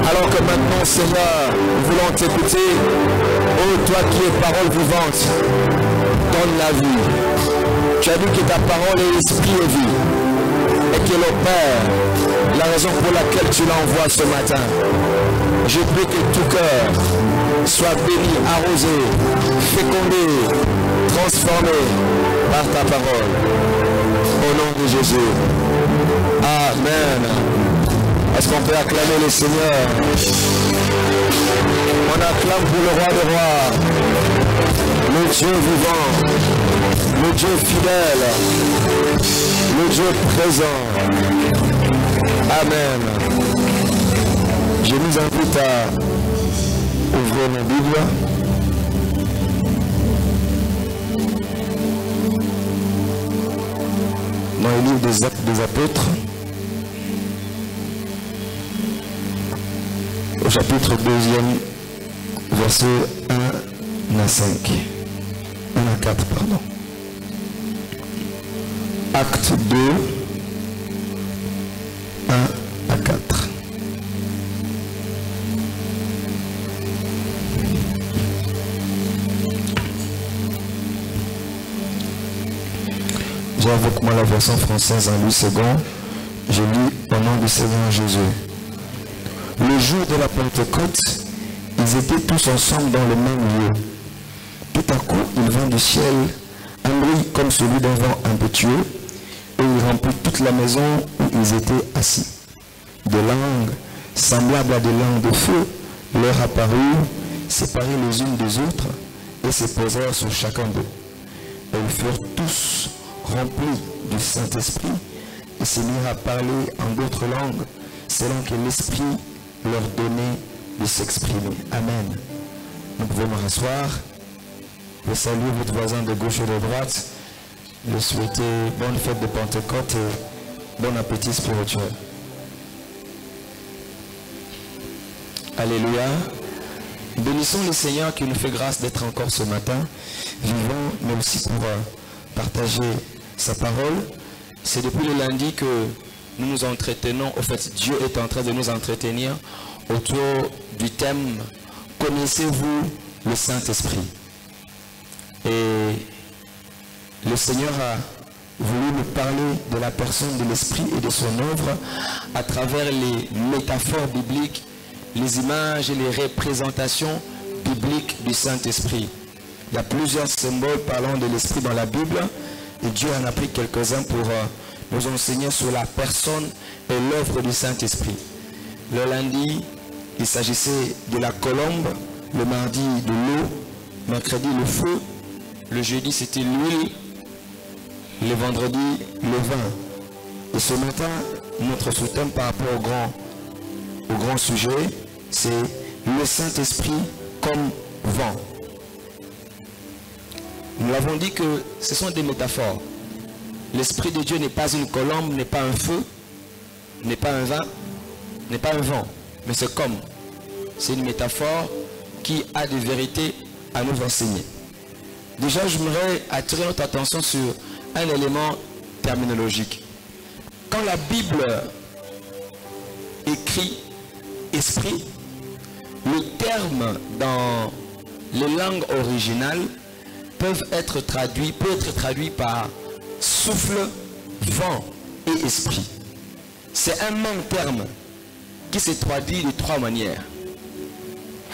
Alors que maintenant, Seigneur, nous voulons t'écouter. Oh, toi qui es parole vivante, donne la vie. Tu as dit que ta parole est esprit et vie. Et qu'elle opère la raison pour laquelle tu l'envoies ce matin. Je prie que tout cœur soit béni, arrosé, fécondé, transformé par ta parole. Au nom de Jésus. Amen. Est-ce qu'on peut acclamer le Seigneur? On acclame pour le roi des rois, le Dieu vivant, le Dieu fidèle, le Dieu présent. Amen. Je nous invite à ouvrir nos Bibles. Dans le livre des Actes des Apôtres. Au chapitre 2, verset 1 à 5. 1 à 4, pardon. Acte 2, 1 à 4. J'ai avec moi la version française en Louis II. Je lis au nom du Seigneur Jésus. Le jour de la Pentecôte, ils étaient tous ensemble dans le même lieu. Tout à coup, il vint du ciel un bruit comme celui d'un vent impétueux, et il remplit toute la maison où ils étaient assis. Des langues, semblables à des langues de feu, leur apparurent, séparées les unes des autres, et se posèrent sur chacun d'eux. Elles furent tous remplis du Saint-Esprit, et se mirent à parler en d'autres langues, selon que l'Esprit leur donner de s'exprimer. Amen. Nous pouvons nous rasseoir. Je salue votre voisin de gauche et de droite. Je souhaite bonne fête de Pentecôte et bon appétit spirituel. Alléluia. Bénissons le Seigneur qui nous fait grâce d'être encore ce matin vivant, mais aussi pour partager sa parole. C'est depuis le lundi que nous nous entretenons, au fait Dieu est en train de nous entretenir autour du thème « Connaissez-vous le Saint-Esprit » Et le Seigneur a voulu nous parler de la personne de l'Esprit et de son œuvre à travers les métaphores bibliques, les images et les représentations bibliques du Saint-Esprit. Il y a plusieurs symboles parlant de l'Esprit dans la Bible et Dieu en a pris quelques-uns pour nous enseigner sur la personne et l'œuvre du Saint-Esprit. Le lundi, il s'agissait de la colombe, le mardi de l'eau, mercredi le feu, le jeudi c'était l'huile, le vendredi le vin. Et ce matin, notre sous-thème par rapport au grand sujet, c'est le Saint-Esprit comme vent. Nous l'avons dit que ce sont des métaphores. L'Esprit de Dieu n'est pas une colombe, n'est pas un feu, n'est pas un vin, n'est pas un vent, mais c'est comme. C'est une métaphore qui a des vérités à nous enseigner. Déjà, j'aimerais attirer notre attention sur un élément terminologique. Quand la Bible écrit esprit, le terme dans les langues originales peut être traduit par souffle, vent et esprit. C'est un même terme qui se traduit de trois manières.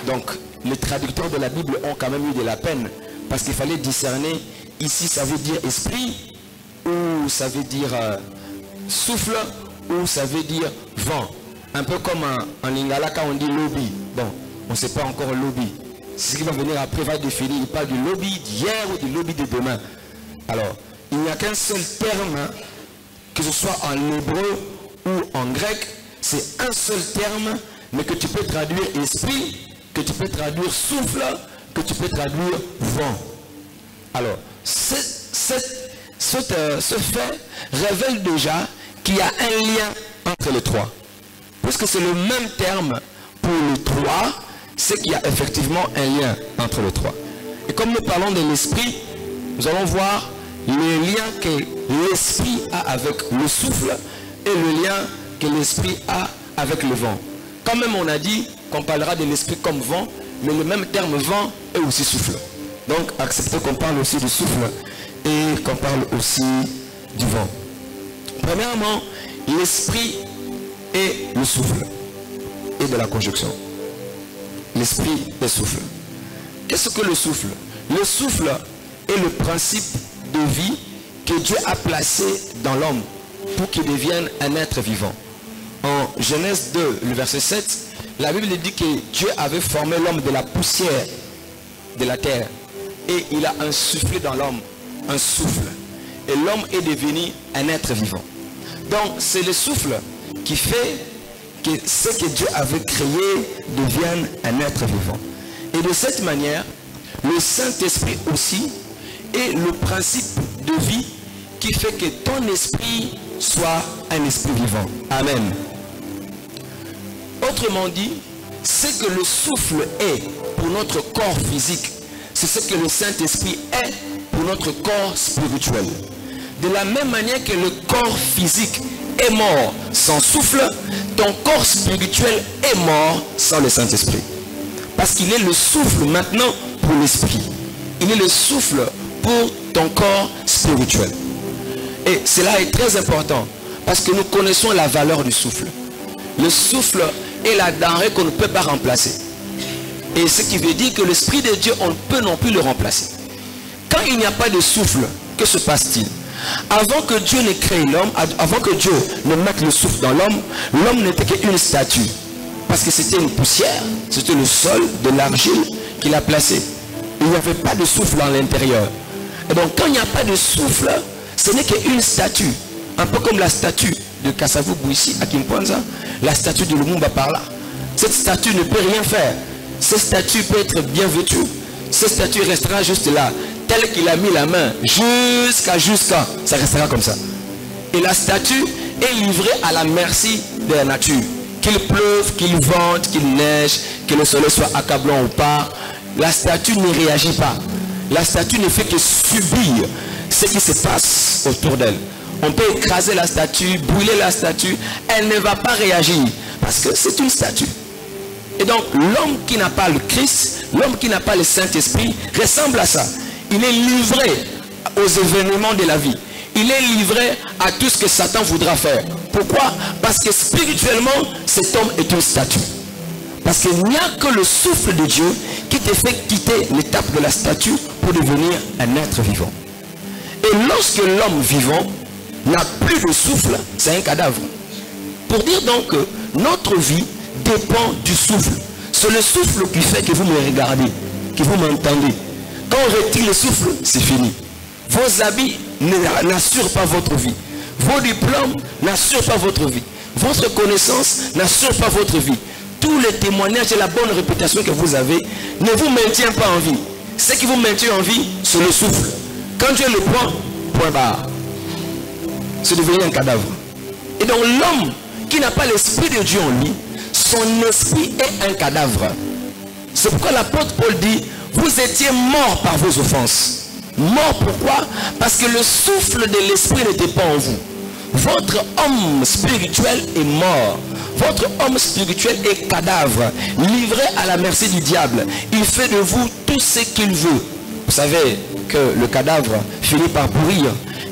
Donc, les traducteurs de la Bible ont quand même eu de la peine parce qu'il fallait discerner, ici ça veut dire esprit, ou ça veut dire souffle, ou ça veut dire vent. Un peu comme en lingala quand on dit lobby. Bon, on ne sait pas encore lobby. ce qui va venir après va définir. Il parle du lobby d'hier ou du lobby de demain. Alors, il n'y a qu'un seul terme, que ce soit en hébreu ou en grec, c'est un seul terme, mais que tu peux traduire esprit, que tu peux traduire souffle, que tu peux traduire vent. Alors, ce fait révèle déjà qu'il y a un lien entre les trois. Puisque c'est le même terme pour les trois, c'est qu'il y a effectivement un lien entre les trois. Et comme nous parlons de l'esprit, nous allons voir le lien que l'esprit a avec le souffle et le lien que l'esprit a avec le vent. Quand même on a dit qu'on parlera de l'esprit comme vent, mais le même terme vent est aussi souffle. Donc acceptez qu'on parle aussi du souffle et qu'on parle aussi du vent. Premièrement, l'esprit et le souffle et de la conjonction. L'esprit et le souffle. Qu'est-ce que le souffle? Le souffle est le principe de vie que Dieu a placé dans l'homme pour qu'il devienne un être vivant. En Genèse 2, le verset 7, la Bible dit que Dieu avait formé l'homme de la poussière de la terre et il a insufflé dans l'homme un souffle. Et l'homme est devenu un être vivant. Donc c'est le souffle qui fait que ce que Dieu avait créé devienne un être vivant. Et de cette manière, le Saint-Esprit aussi est le principe de vie qui fait que ton esprit soit un esprit vivant. Amen. Autrement dit, ce que le souffle est pour notre corps physique, c'est ce que le Saint-Esprit est pour notre corps spirituel. De la même manière que le corps physique est mort sans souffle, ton corps spirituel est mort sans le Saint-Esprit. Parce qu'il est le souffle maintenant pour l'esprit. Il est le souffle pour ton corps spirituel. Et cela est très important parce que nous connaissons la valeur du souffle. Le souffle est la denrée qu'on ne peut pas remplacer. Et ce qui veut dire que l'Esprit de Dieu, on ne peut non plus le remplacer. Quand il n'y a pas de souffle, que se passe-t-il? Avant que Dieu ne crée l'homme, avant que Dieu ne mette le souffle dans l'homme, l'homme n'était qu'une statue. Parce que c'était une poussière, c'était le sol de l'argile qu'il a placé. Il n'y avait pas de souffle à l'intérieur. Et donc quand il n'y a pas de souffle, ce n'est qu'une statue. Un peu comme la statue de Kasavubu ici, à Kimponza, la statue de Lumumba par là. Cette statue ne peut rien faire. Cette statue peut être bien vêtue. Cette statue restera juste là, tel qu'il a mis la main, jusqu'à, ça restera comme ça. Et la statue est livrée à la merci de la nature. Qu'il pleuve, qu'il vente, qu'il neige, que le soleil soit accablant ou pas, la statue ne réagit pas. La statue ne fait que subir ce qui se passe autour d'elle. On peut écraser la statue, brûler la statue, elle ne va pas réagir parce que c'est une statue. Et donc l'homme qui n'a pas le Christ, l'homme qui n'a pas le Saint-Esprit ressemble à ça. Il est livré aux événements de la vie. Il est livré à tout ce que Satan voudra faire. Pourquoi? Parce que spirituellement, cet homme est une statue. Parce qu'il n'y a que le souffle de Dieu qui te fait quitter l'étape de la statue pour devenir un être vivant. Et lorsque l'homme vivant n'a plus de souffle, c'est un cadavre. Pour dire donc que notre vie dépend du souffle. C'est le souffle qui fait que vous me regardez, que vous m'entendez. Quand on retire le souffle, c'est fini. Vos habits n'assurent pas votre vie. Vos diplômes n'assurent pas votre vie. Votre connaissance n'assure pas votre vie. Tous les témoignages et la bonne réputation que vous avez ne vous maintient pas en vie. Ce qui vous maintient en vie, c'est le souffle. Quand Dieu le prend, point barre. C'est devenu un cadavre. Et donc l'homme qui n'a pas l'esprit de Dieu en lui, son esprit est un cadavre. C'est pourquoi l'apôtre Paul dit, vous étiez morts par vos offenses. Mort pourquoi? Parce que le souffle de l'esprit n'était pas en vous. Votre homme spirituel est mort. Votre homme spirituel est cadavre, livré à la merci du diable. Il fait de vous tout ce qu'il veut. Vous savez que le cadavre finit par pourrir.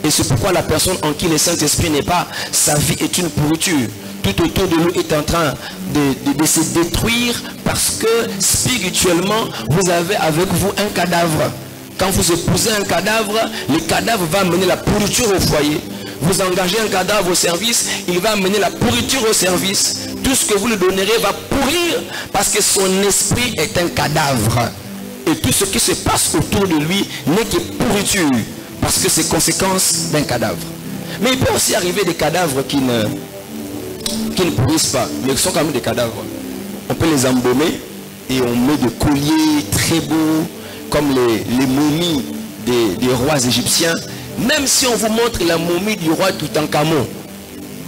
Et c'est pourquoi la personne en qui le Saint-Esprit n'est pas, sa vie est une pourriture. Tout autour de nous est en train de se détruire parce que spirituellement, vous avez avec vous un cadavre. Quand vous épousez un cadavre, le cadavre va amener la pourriture au foyer. Vous engagez un cadavre au service, il va amener la pourriture au service. Tout ce que vous lui donnerez va pourrir parce que son esprit est un cadavre. Et tout ce qui se passe autour de lui n'est que pourriture, parce que c'est conséquence d'un cadavre. Mais il peut aussi arriver des cadavres qui ne pourrissent pas, mais qui sont quand même des cadavres. On peut les embaumer et on met des colliers très beaux, comme les momies des rois égyptiens. Même si on vous montre la momie du roi Toutankhamon,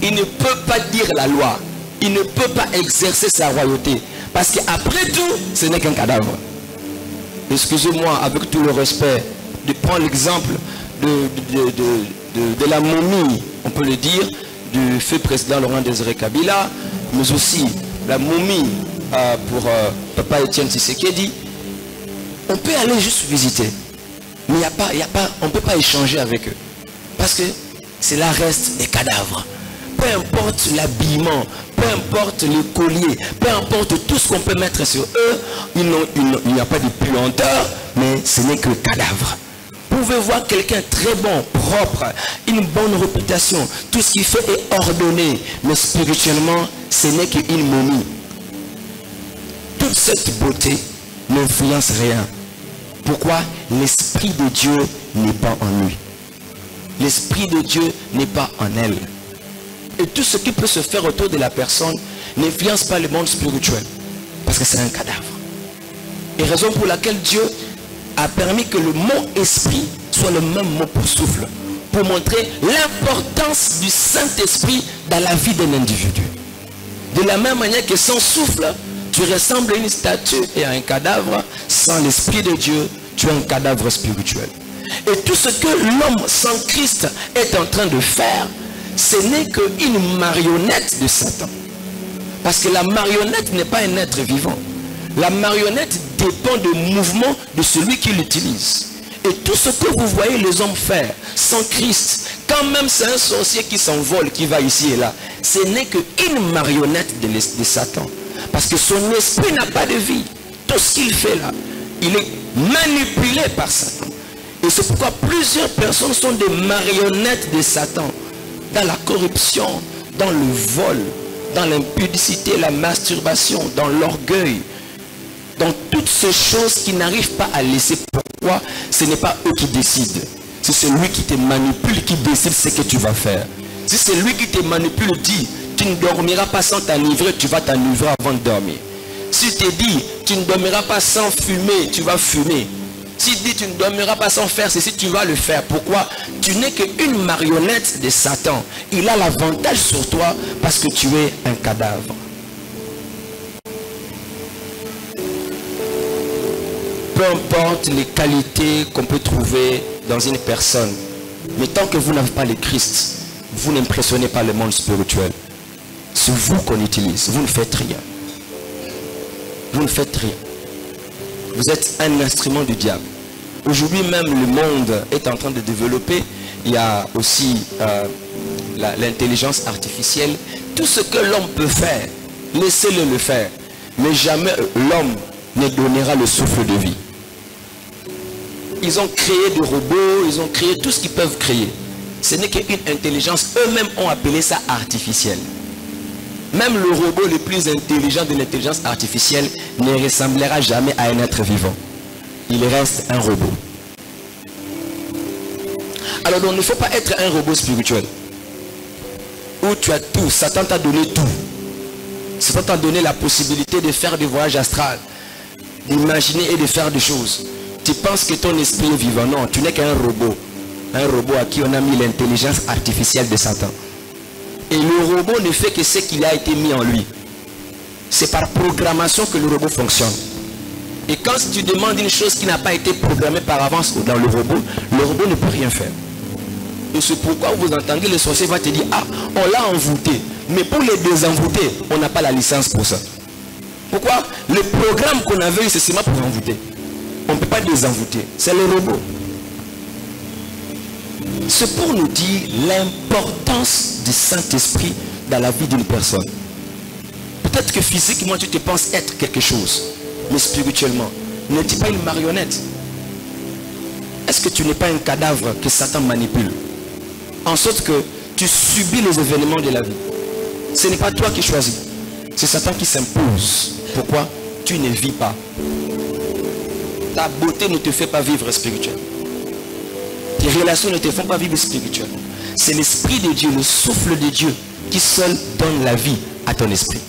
il ne peut pas dire la loi. Il ne peut pas exercer sa royauté. Parce qu'après tout, ce n'est qu'un cadavre. Excusez-moi, avec tout le respect, de prendre l'exemple de la momie, on peut le dire, du feu président Laurent Désiré Kabila, mais aussi la momie pour Papa Etienne Tshisekedi. On peut aller juste visiter. Mais on ne peut pas échanger avec eux. Parce que cela reste des cadavres. Peu importe l'habillement, peu importe le collier, peu importe tout ce qu'on peut mettre sur eux, il n'y a pas de puanteur, mais ce n'est que cadavre. Vous pouvez voir quelqu'un très bon, propre, une bonne réputation, tout ce qu'il fait est ordonné, mais spirituellement, ce n'est qu'une momie. Toute cette beauté n'influence rien. Pourquoi? L'Esprit de Dieu n'est pas en lui. L'Esprit de Dieu n'est pas en elle. Et tout ce qui peut se faire autour de la personne n'influence pas le monde spirituel. Parce que c'est un cadavre. Et raison pour laquelle Dieu a permis que le mot esprit soit le même mot pour souffle. Pour montrer l'importance du Saint-Esprit dans la vie d'un individu. De la même manière que sans souffle, tu ressembles à une statue et à un cadavre. Sans l'Esprit de Dieu, tu es un cadavre spirituel. Et tout ce que l'homme sans Christ est en train de faire, ce n'est qu'une marionnette de Satan. Parce que la marionnette n'est pas un être vivant. La marionnette dépend du mouvement de celui qui l'utilise. Et tout ce que vous voyez les hommes faire sans Christ, quand même c'est un sorcier qui s'envole, qui va ici et là, ce n'est qu'une marionnette de Satan. Parce que son esprit n'a pas de vie. Tout ce qu'il fait là, il est manipulé par Satan. Et c'est pourquoi plusieurs personnes sont des marionnettes de Satan. Dans la corruption, dans le vol, dans l'impudicité, la masturbation, dans l'orgueil, dans toutes ces choses qui n'arrivent pas à laisser. Pourquoi? Ce n'est pas eux qui décident. C'est celui qui te manipule qui décide ce que tu vas faire. Si c'est lui qui te manipule, dit, tu ne dormiras pas sans t'enivrer, tu vas t'enivrer avant de dormir. S'il te dit, tu ne dormiras pas sans fumer, tu vas fumer. S'il dit, tu ne dormiras pas sans faire ceci, tu vas le faire. Pourquoi? Tu n'es qu'une marionnette de Satan. Il a l'avantage sur toi parce que tu es un cadavre. Peu importe les qualités qu'on peut trouver dans une personne, mais tant que vous n'avez pas le Christ, vous n'impressionnez pas le monde spirituel. C'est vous qu'on utilise, vous ne faites rien. Vous ne faites rien. Vous êtes un instrument du diable. Aujourd'hui même, le monde est en train de développer. Il y a aussi l'intelligence artificielle. Tout ce que l'homme peut faire, laissez-le le faire. Mais jamais l'homme ne donnera le souffle de vie. Ils ont créé des robots, ils ont créé tout ce qu'ils peuvent créer. Ce n'est qu'une intelligence. Eux-mêmes ont appelé ça artificielle. Même le robot le plus intelligent de l'intelligence artificielle ne ressemblera jamais à un être vivant. Il reste un robot. Alors donc, il ne faut pas être un robot spirituel. Où tu as tout, Satan t'a donné tout. Satan t'a donné la possibilité de faire des voyages astrales, d'imaginer et de faire des choses. Tu penses que ton esprit est vivant. Non, tu n'es qu'un robot. Un robot à qui on a mis l'intelligence artificielle de Satan. Et le robot ne fait que ce qu'il a été mis en lui. C'est par programmation que le robot fonctionne. Et quand tu demandes une chose qui n'a pas été programmée par avance dans le robot ne peut rien faire. Et c'est pourquoi vous entendez le sorcier va te dire, ah, on l'a envoûté. Mais pour les désenvoûter, on n'a pas la licence pour ça. Pourquoi? Le programme qu'on avait eu, c'est seulement pour envoûter. On ne peut pas désenvoûter. C'est le robot. C'est pour nous dire l'importance du Saint-Esprit dans la vie d'une personne. Peut-être que physiquement tu te penses être quelque chose, mais spirituellement, n'es-tu pas une marionnette? Est-ce que tu n'es pas un cadavre que Satan manipule? En sorte que tu subis les événements de la vie. Ce n'est pas toi qui choisis, c'est Satan qui s'impose. Pourquoi? Tu ne vis pas. Ta beauté ne te fait pas vivre spirituellement. Tes relations ne te font pas vivre spirituellement. C'est l'Esprit de Dieu, le souffle de Dieu, qui seul donne la vie à ton esprit.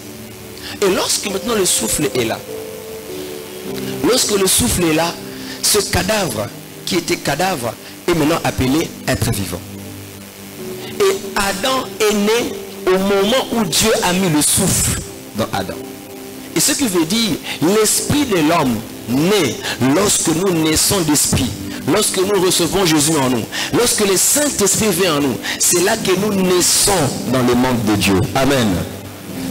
Et lorsque maintenant le souffle est là, lorsque le souffle est là, ce cadavre qui était cadavre est maintenant appelé être vivant. Et Adam est né au moment où Dieu a mis le souffle dans Adam. Et ce qui veut dire, l'esprit de l'homme naît lorsque nous naissons d'esprit. Lorsque nous recevons Jésus en nous, lorsque le Saint-Esprit vient en nous, c'est là que nous naissons dans le monde de Dieu. Amen.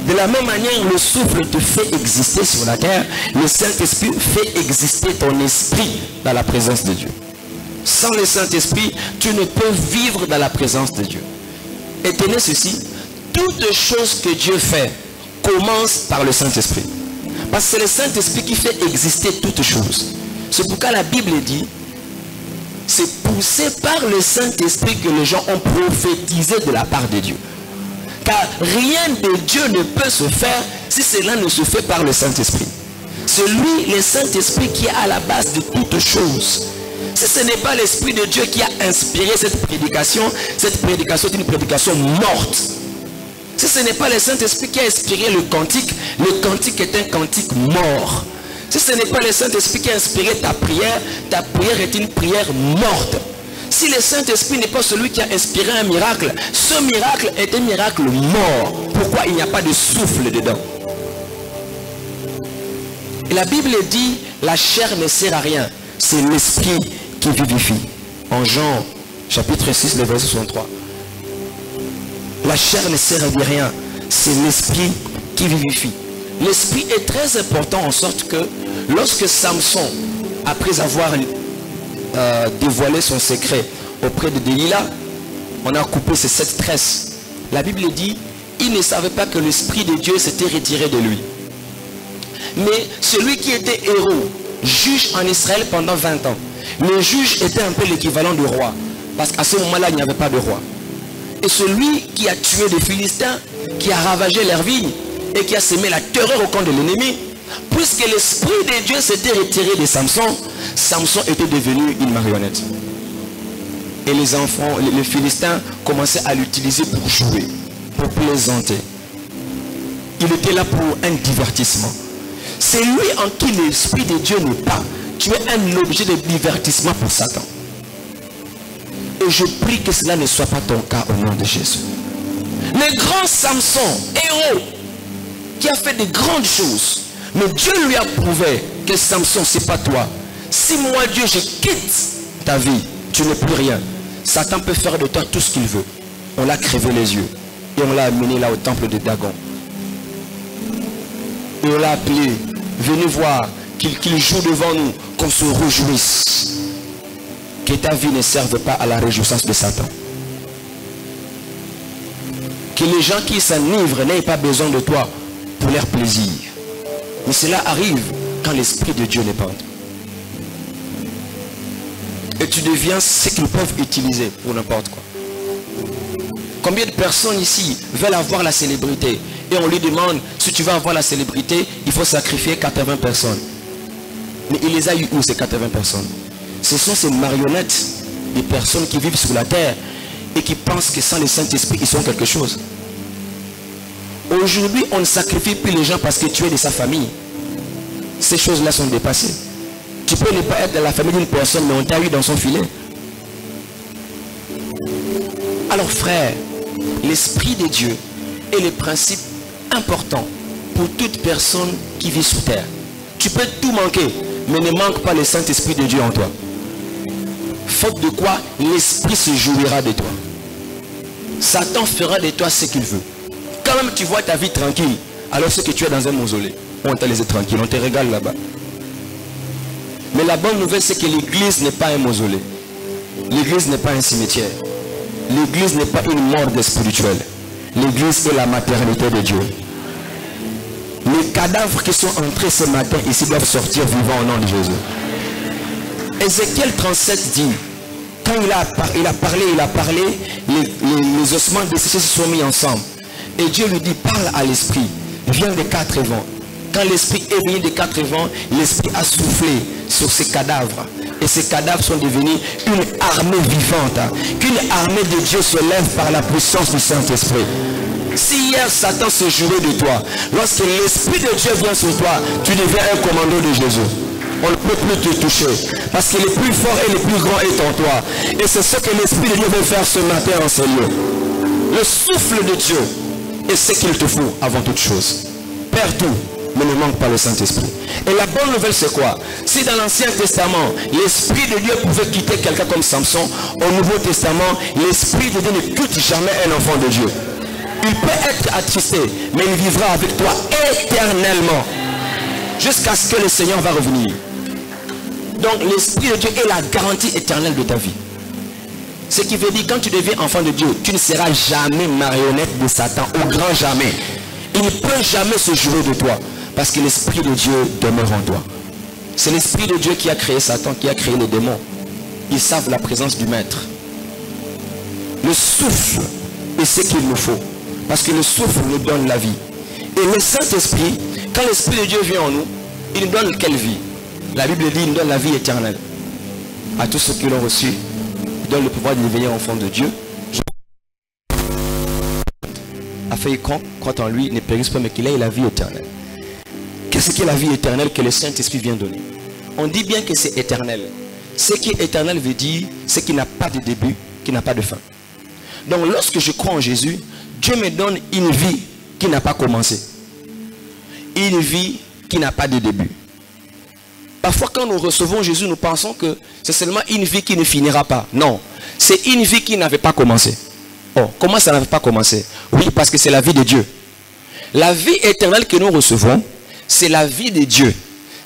De la même manière, le souffle te fait exister sur la terre, le Saint-Esprit fait exister ton esprit dans la présence de Dieu. Sans le Saint-Esprit, tu ne peux vivre dans la présence de Dieu. Et tenez ceci, toute chose que Dieu fait commence par le Saint-Esprit. Parce que c'est le Saint-Esprit qui fait exister toutes choses. C'est pourquoi la Bible dit, c'est poussé par le Saint-Esprit que les gens ont prophétisé de la part de Dieu. Car rien de Dieu ne peut se faire si cela ne se fait par le Saint-Esprit. C'est lui, le Saint-Esprit, qui est à la base de toutes choses. Si ce n'est pas l'Esprit de Dieu qui a inspiré cette prédication est une prédication morte. Si ce n'est pas le Saint-Esprit qui a inspiré le cantique est un cantique mort. Si ce n'est pas le Saint-Esprit qui a inspiré ta prière est une prière morte. Si le Saint-Esprit n'est pas celui qui a inspiré un miracle, ce miracle est un miracle mort. Pourquoi il n'y a pas de souffle dedans? Et la Bible dit, la chair ne sert à rien. C'est l'Esprit qui vivifie. En Jean, chapitre 6, le verset 63. La chair ne sert à rien. C'est l'Esprit qui vivifie. L'Esprit est très important en sorte que lorsque Samson, après avoir dévoilé son secret auprès de Delilah, on a coupé ses 7 tresses. La Bible dit, il ne savait pas que l'Esprit de Dieu s'était retiré de lui. Mais celui qui était héros, juge en Israël pendant 20 ans, le juge était un peu l'équivalent du roi. Parce qu'à ce moment-là, il n'y avait pas de roi. Et celui qui a tué des Philistins, qui a ravagé leurs vignes, et qui a semé la terreur au camp de l'ennemi, puisque l'Esprit de Dieu s'était retiré de Samson, Samson était devenu une marionnette. Et les enfants, les Philistins commençaient à l'utiliser pour jouer, pour plaisanter. Il était là pour un divertissement. C'est lui en qui l'Esprit de Dieu n'est pas. Tu es un objet de divertissement pour Satan. Et je prie que cela ne soit pas ton cas au nom de Jésus. Le grand Samson, héros, qui a fait de grandes choses, mais Dieu lui a prouvé que Samson, c'est pas toi. Si moi Dieu, je quitte ta vie, tu n'es plus rien. Satan peut faire de toi tout ce qu'il veut. On l'a crevé les yeux et on l'a amené là au temple de Dagon. Et on l'a appelé, venez voir qu'il joue devant nous, qu'on se réjouisse. Que ta vie ne serve pas à la réjouissance de Satan. Que les gens qui s'enivrent n'aient pas besoin de toi pour leur plaisir. Mais cela arrive quand l'Esprit de Dieu n'est pas en toi. Et tu deviens ce qu'ils peuvent utiliser pour n'importe quoi. Combien de personnes ici veulent avoir la célébrité? Et on lui demande, si tu veux avoir la célébrité, il faut sacrifier 80 personnes. Mais il les a eu où ces 80 personnes? Ce sont ces marionnettes des personnes qui vivent sur la terre et qui pensent que sans le Saint-Esprit, ils sont quelque chose. Aujourd'hui, on ne sacrifie plus les gens parce que tu es de sa famille. Ces choses-là sont dépassées. Tu peux ne pas être de la famille d'une personne, mais on t'a eu dans son filet. Alors frère, l'Esprit de Dieu est le principe important pour toute personne qui vit sur terre. Tu peux tout manquer, mais ne manque pas le Saint-Esprit de Dieu en toi. Faute de quoi, l'Esprit se jouira de toi. Satan fera de toi ce qu'il veut. Quand même tu vois ta vie tranquille, alors c'est que tu es dans un mausolée. On t'a laissé tranquille, on te régale là-bas. Mais la bonne nouvelle, c'est que l'église n'est pas un mausolée. L'église n'est pas un cimetière. L'église n'est pas une morgue spirituelle. L'église est la maternité de Dieu. Les cadavres qui sont entrés ce matin ici doivent sortir vivants au nom de Jésus. Ézéchiel 37 dit, quand il a parlé, les ossements desséchés se sont mis ensemble. Et Dieu lui dit, parle à l'esprit, viens des 4 vents. Quand l'esprit est venu des 4 vents, l'esprit a soufflé sur ces cadavres. Et ces cadavres sont devenus une armée vivante. Qu'une armée de Dieu se lève par la puissance du Saint-Esprit. Si hier Satan se jouait de toi, lorsque l'Esprit de Dieu vient sur toi, tu deviens un commando de Jésus. On ne peut plus te toucher. Parce que le plus fort et le plus grand est en toi. Et c'est ce que l'Esprit de Dieu veut faire ce matin en ces lieux. Le souffle de Dieu est ce qu'il te faut avant toute chose. Perds tout, mais ne manque pas le Saint-Esprit. Et la bonne nouvelle c'est quoi? Si dans l'Ancien Testament, l'Esprit de Dieu pouvait quitter quelqu'un comme Samson, au Nouveau Testament, l'Esprit de Dieu ne quitte jamais un enfant de Dieu. Il peut être attristé, mais il vivra avec toi éternellement. Jusqu'à ce que le Seigneur va revenir. Donc l'Esprit de Dieu est la garantie éternelle de ta vie. Ce qui veut dire quand tu deviens enfant de Dieu, tu ne seras jamais marionnette de Satan, au grand jamais. Il ne peut jamais se jouer de toi, parce que l'Esprit de Dieu demeure en toi. C'est l'Esprit de Dieu qui a créé Satan, qui a créé les démons. Ils savent la présence du Maître. Le souffle est ce qu'il nous faut, parce que le souffle nous donne la vie. Et le Saint-Esprit, quand l'Esprit de Dieu vient en nous, il nous donne quelle vie? La Bible dit qu'il nous donne la vie éternelle. À tous ceux qui l'ont reçu, il donne le pouvoir de devenir enfant de Dieu. Afin qu'il croit en lui, ne périsse pas, mais qu'il ait la vie éternelle. Qu'est-ce qu'est la vie éternelle que le Saint-Esprit vient donner? On dit bien que c'est éternel. Ce qui est éternel veut dire ce qui n'a pas de début, qui n'a pas de fin. Donc lorsque je crois en Jésus, Dieu me donne une vie qui n'a pas commencé. Une vie qui n'a pas de début. Parfois quand nous recevons Jésus, nous pensons que c'est seulement une vie qui ne finira pas. Non, c'est une vie qui n'avait pas commencé. Oh, comment ça n'avait pas commencé? Oui, parce que c'est la vie de Dieu. La vie éternelle que nous recevons, c'est la vie de Dieu.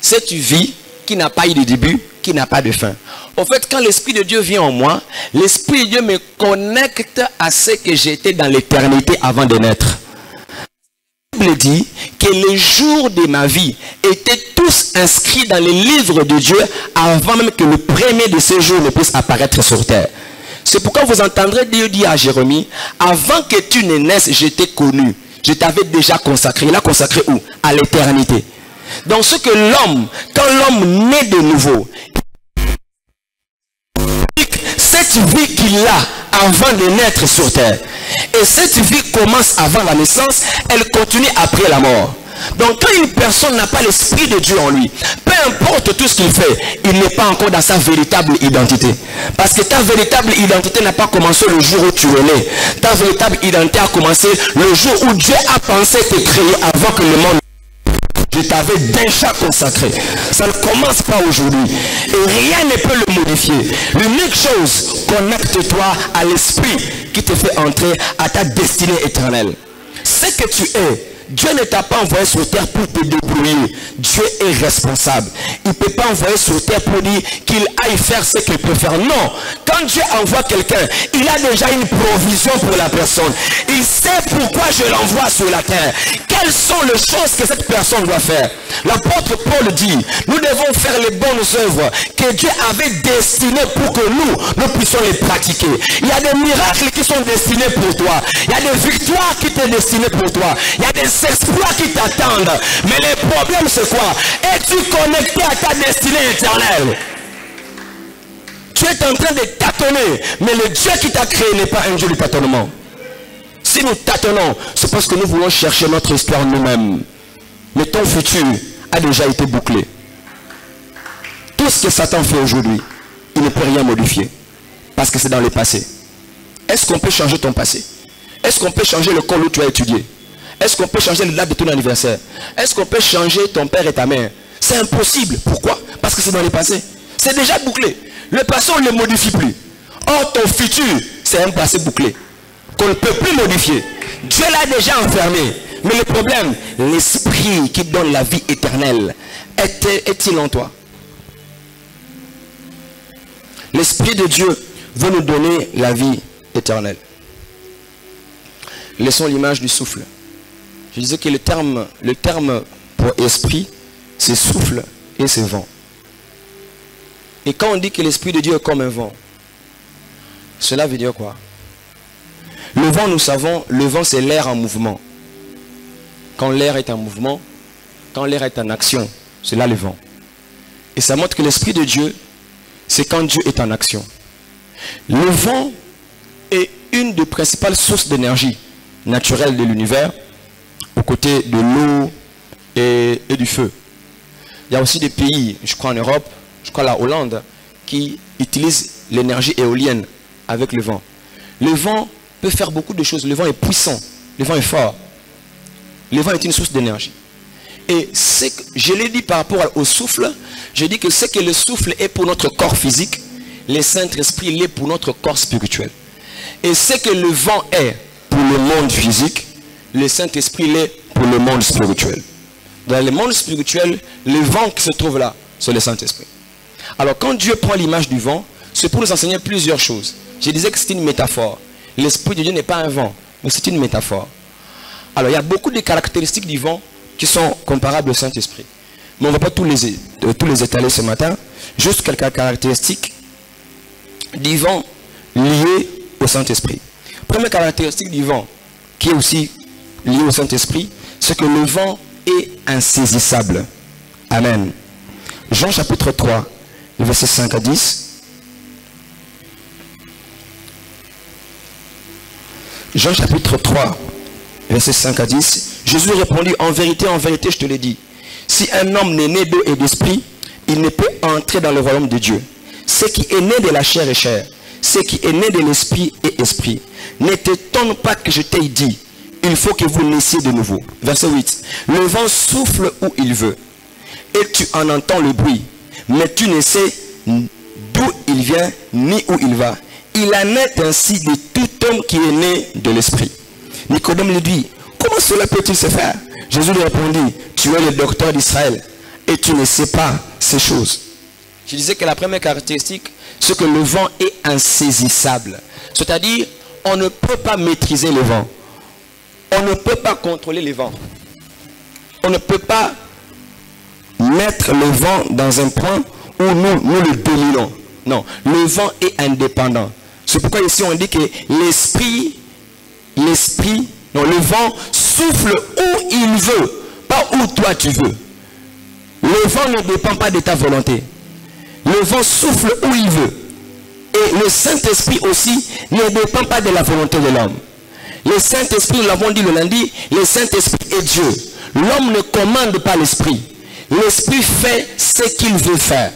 C'est une vie qui n'a pas eu de début, qui n'a pas de fin. En fait, quand l'Esprit de Dieu vient en moi, l'Esprit de Dieu me connecte à ce que j'étais dans l'éternité avant de naître. La Bible dit que les jours de ma vie étaient tous inscrits dans les livres de Dieu avant même que le premier de ces jours ne puisse apparaître sur terre. C'est pourquoi vous entendrez Dieu dire à Jérémie, avant que tu ne naisses, je t'ai connu. Je t'avais déjà consacré. Il a consacré où? À l'éternité. Donc ce que l'homme, quand l'homme naît de nouveau, cette vie qu'il a avant de naître sur terre, et cette vie commence avant la naissance, elle continue après la mort. Donc quand une personne n'a pas l'Esprit de Dieu en lui, peu importe tout ce qu'il fait, il n'est pas encore dans sa véritable identité. Parce que ta véritable identité n'a pas commencé le jour où tu es né. Ta véritable identité a commencé le jour où Dieu a pensé te créer avant que le monde... Je t'avais déjà consacré. Ça ne commence pas aujourd'hui. Et rien ne peut le modifier. L'unique chose, connecte-toi à l'Esprit qui te fait entrer à ta destinée éternelle. Ce que tu es, Dieu ne t'a pas envoyé sur terre pour te débrouiller. Dieu est responsable. Il ne peut pas envoyer sur terre pour dire qu'il aille faire ce qu'il peut faire. Non. Quand Dieu envoie quelqu'un, il a déjà une provision pour la personne. Il sait pourquoi je l'envoie sur la terre. Quelles sont les choses que cette personne doit faire? L'apôtre Paul dit, nous devons faire les bonnes œuvres que Dieu avait destinées pour que nous puissions les pratiquer. Il y a des miracles qui sont destinés pour toi. Il y a des victoires qui sont destinées pour toi. Il y a des exploits qui t'attendent. Mais le problème c'est quoi? Es-tu connecté à ta destinée éternelle? Tu es en train de tâtonner, mais le Dieu qui t'a créé n'est pas un Dieu du tâtonnement. Si nous tâtonnons, c'est parce que nous voulons chercher notre histoire nous-mêmes. Mais ton futur a déjà été bouclé. Tout ce que Satan fait aujourd'hui, il ne peut rien modifier. Parce que c'est dans le passé. Est-ce qu'on peut changer ton passé? Est-ce qu'on peut changer l'école où tu as étudié? Est-ce qu'on peut changer la date de ton anniversaire? Est-ce qu'on peut changer ton père et ta mère? C'est impossible. Pourquoi? Parce que c'est dans le passé. C'est déjà bouclé. Le passé, on ne le modifie plus. Or, ton futur, c'est un passé bouclé qu'on ne peut plus modifier. Dieu l'a déjà enfermé. Mais le problème, l'Esprit qui donne la vie éternelle, est-il en toi? L'Esprit de Dieu veut nous donner la vie éternelle. Laissons l'image du souffle. Je disais que le terme pour esprit, c'est souffle et c'est vent. Et quand on dit que l'Esprit de Dieu est comme un vent, cela veut dire quoi? Le vent, nous savons, le vent c'est l'air en mouvement. Quand l'air est en mouvement, quand l'air est en action, c'est là le vent. Et ça montre que l'Esprit de Dieu, c'est quand Dieu est en action. Le vent est une des principales sources d'énergie naturelle de l'univers, aux côtés de l'eau et du feu. Il y a aussi des pays, je crois en Europe, je crois la Hollande, qui utilisent l'énergie éolienne avec le vent. Le vent peut faire beaucoup de choses. Le vent est puissant, le vent est fort. Le vent est une source d'énergie. Et je l'ai dit par rapport au souffle, je dis que ce que le souffle est pour notre corps physique, le Saint-Esprit l'est pour notre corps spirituel. Et ce que le vent est pour le monde physique, le Saint-Esprit l'est pour le monde spirituel. Dans le monde spirituel, le vent qui se trouve là, c'est le Saint-Esprit. Alors quand Dieu prend l'image du vent, c'est pour nous enseigner plusieurs choses. Je disais que c'est une métaphore. L'Esprit de Dieu n'est pas un vent, mais c'est une métaphore. Alors il y a beaucoup de caractéristiques du vent qui sont comparables au Saint-Esprit. Mais on ne va pas tous les étaler ce matin. Juste quelques caractéristiques du vent liées au Saint-Esprit. Première caractéristique du vent, qui est aussi liée au Saint-Esprit, c'est que le vent est insaisissable. Amen. Jean chapitre 3, versets 5 à 10. Jean chapitre 3, versets 5 à 10. Jésus répondit, en vérité, je te l'ai dit. Si un homme n'est né d'eau et d'esprit, il ne peut entrer dans le royaume de Dieu. Ce qui est né de la chair est chair. Ce qui est né de l'esprit est esprit. Ne t'étonne pas que je t'ai dit, il faut que vous naissiez de nouveau. Verset 8. Le vent souffle où il veut, et tu en entends le bruit, mais tu ne sais d'où il vient ni où il va. Il en est ainsi de tout homme qui est né de l'esprit. Nicodème lui dit, comment cela peut-il se faire? Jésus lui répondit, tu es le docteur d'Israël et tu ne sais pas ces choses. Je disais que la première caractéristique, c'est que le vent est insaisissable. C'est-à-dire, on ne peut pas maîtriser le vent. On ne peut pas contrôler le vent. On ne peut pas mettre le vent dans un point où nous le dominons. Non, le vent est indépendant. C'est pourquoi ici on dit que le vent souffle où il veut, pas où toi tu veux. Le vent ne dépend pas de ta volonté. Le vent souffle où il veut. Et le Saint-Esprit aussi ne dépend pas de la volonté de l'homme. Le Saint-Esprit, nous l'avons dit le lundi, le Saint-Esprit est Dieu. L'homme ne commande pas l'Esprit. L'Esprit fait ce qu'il veut faire.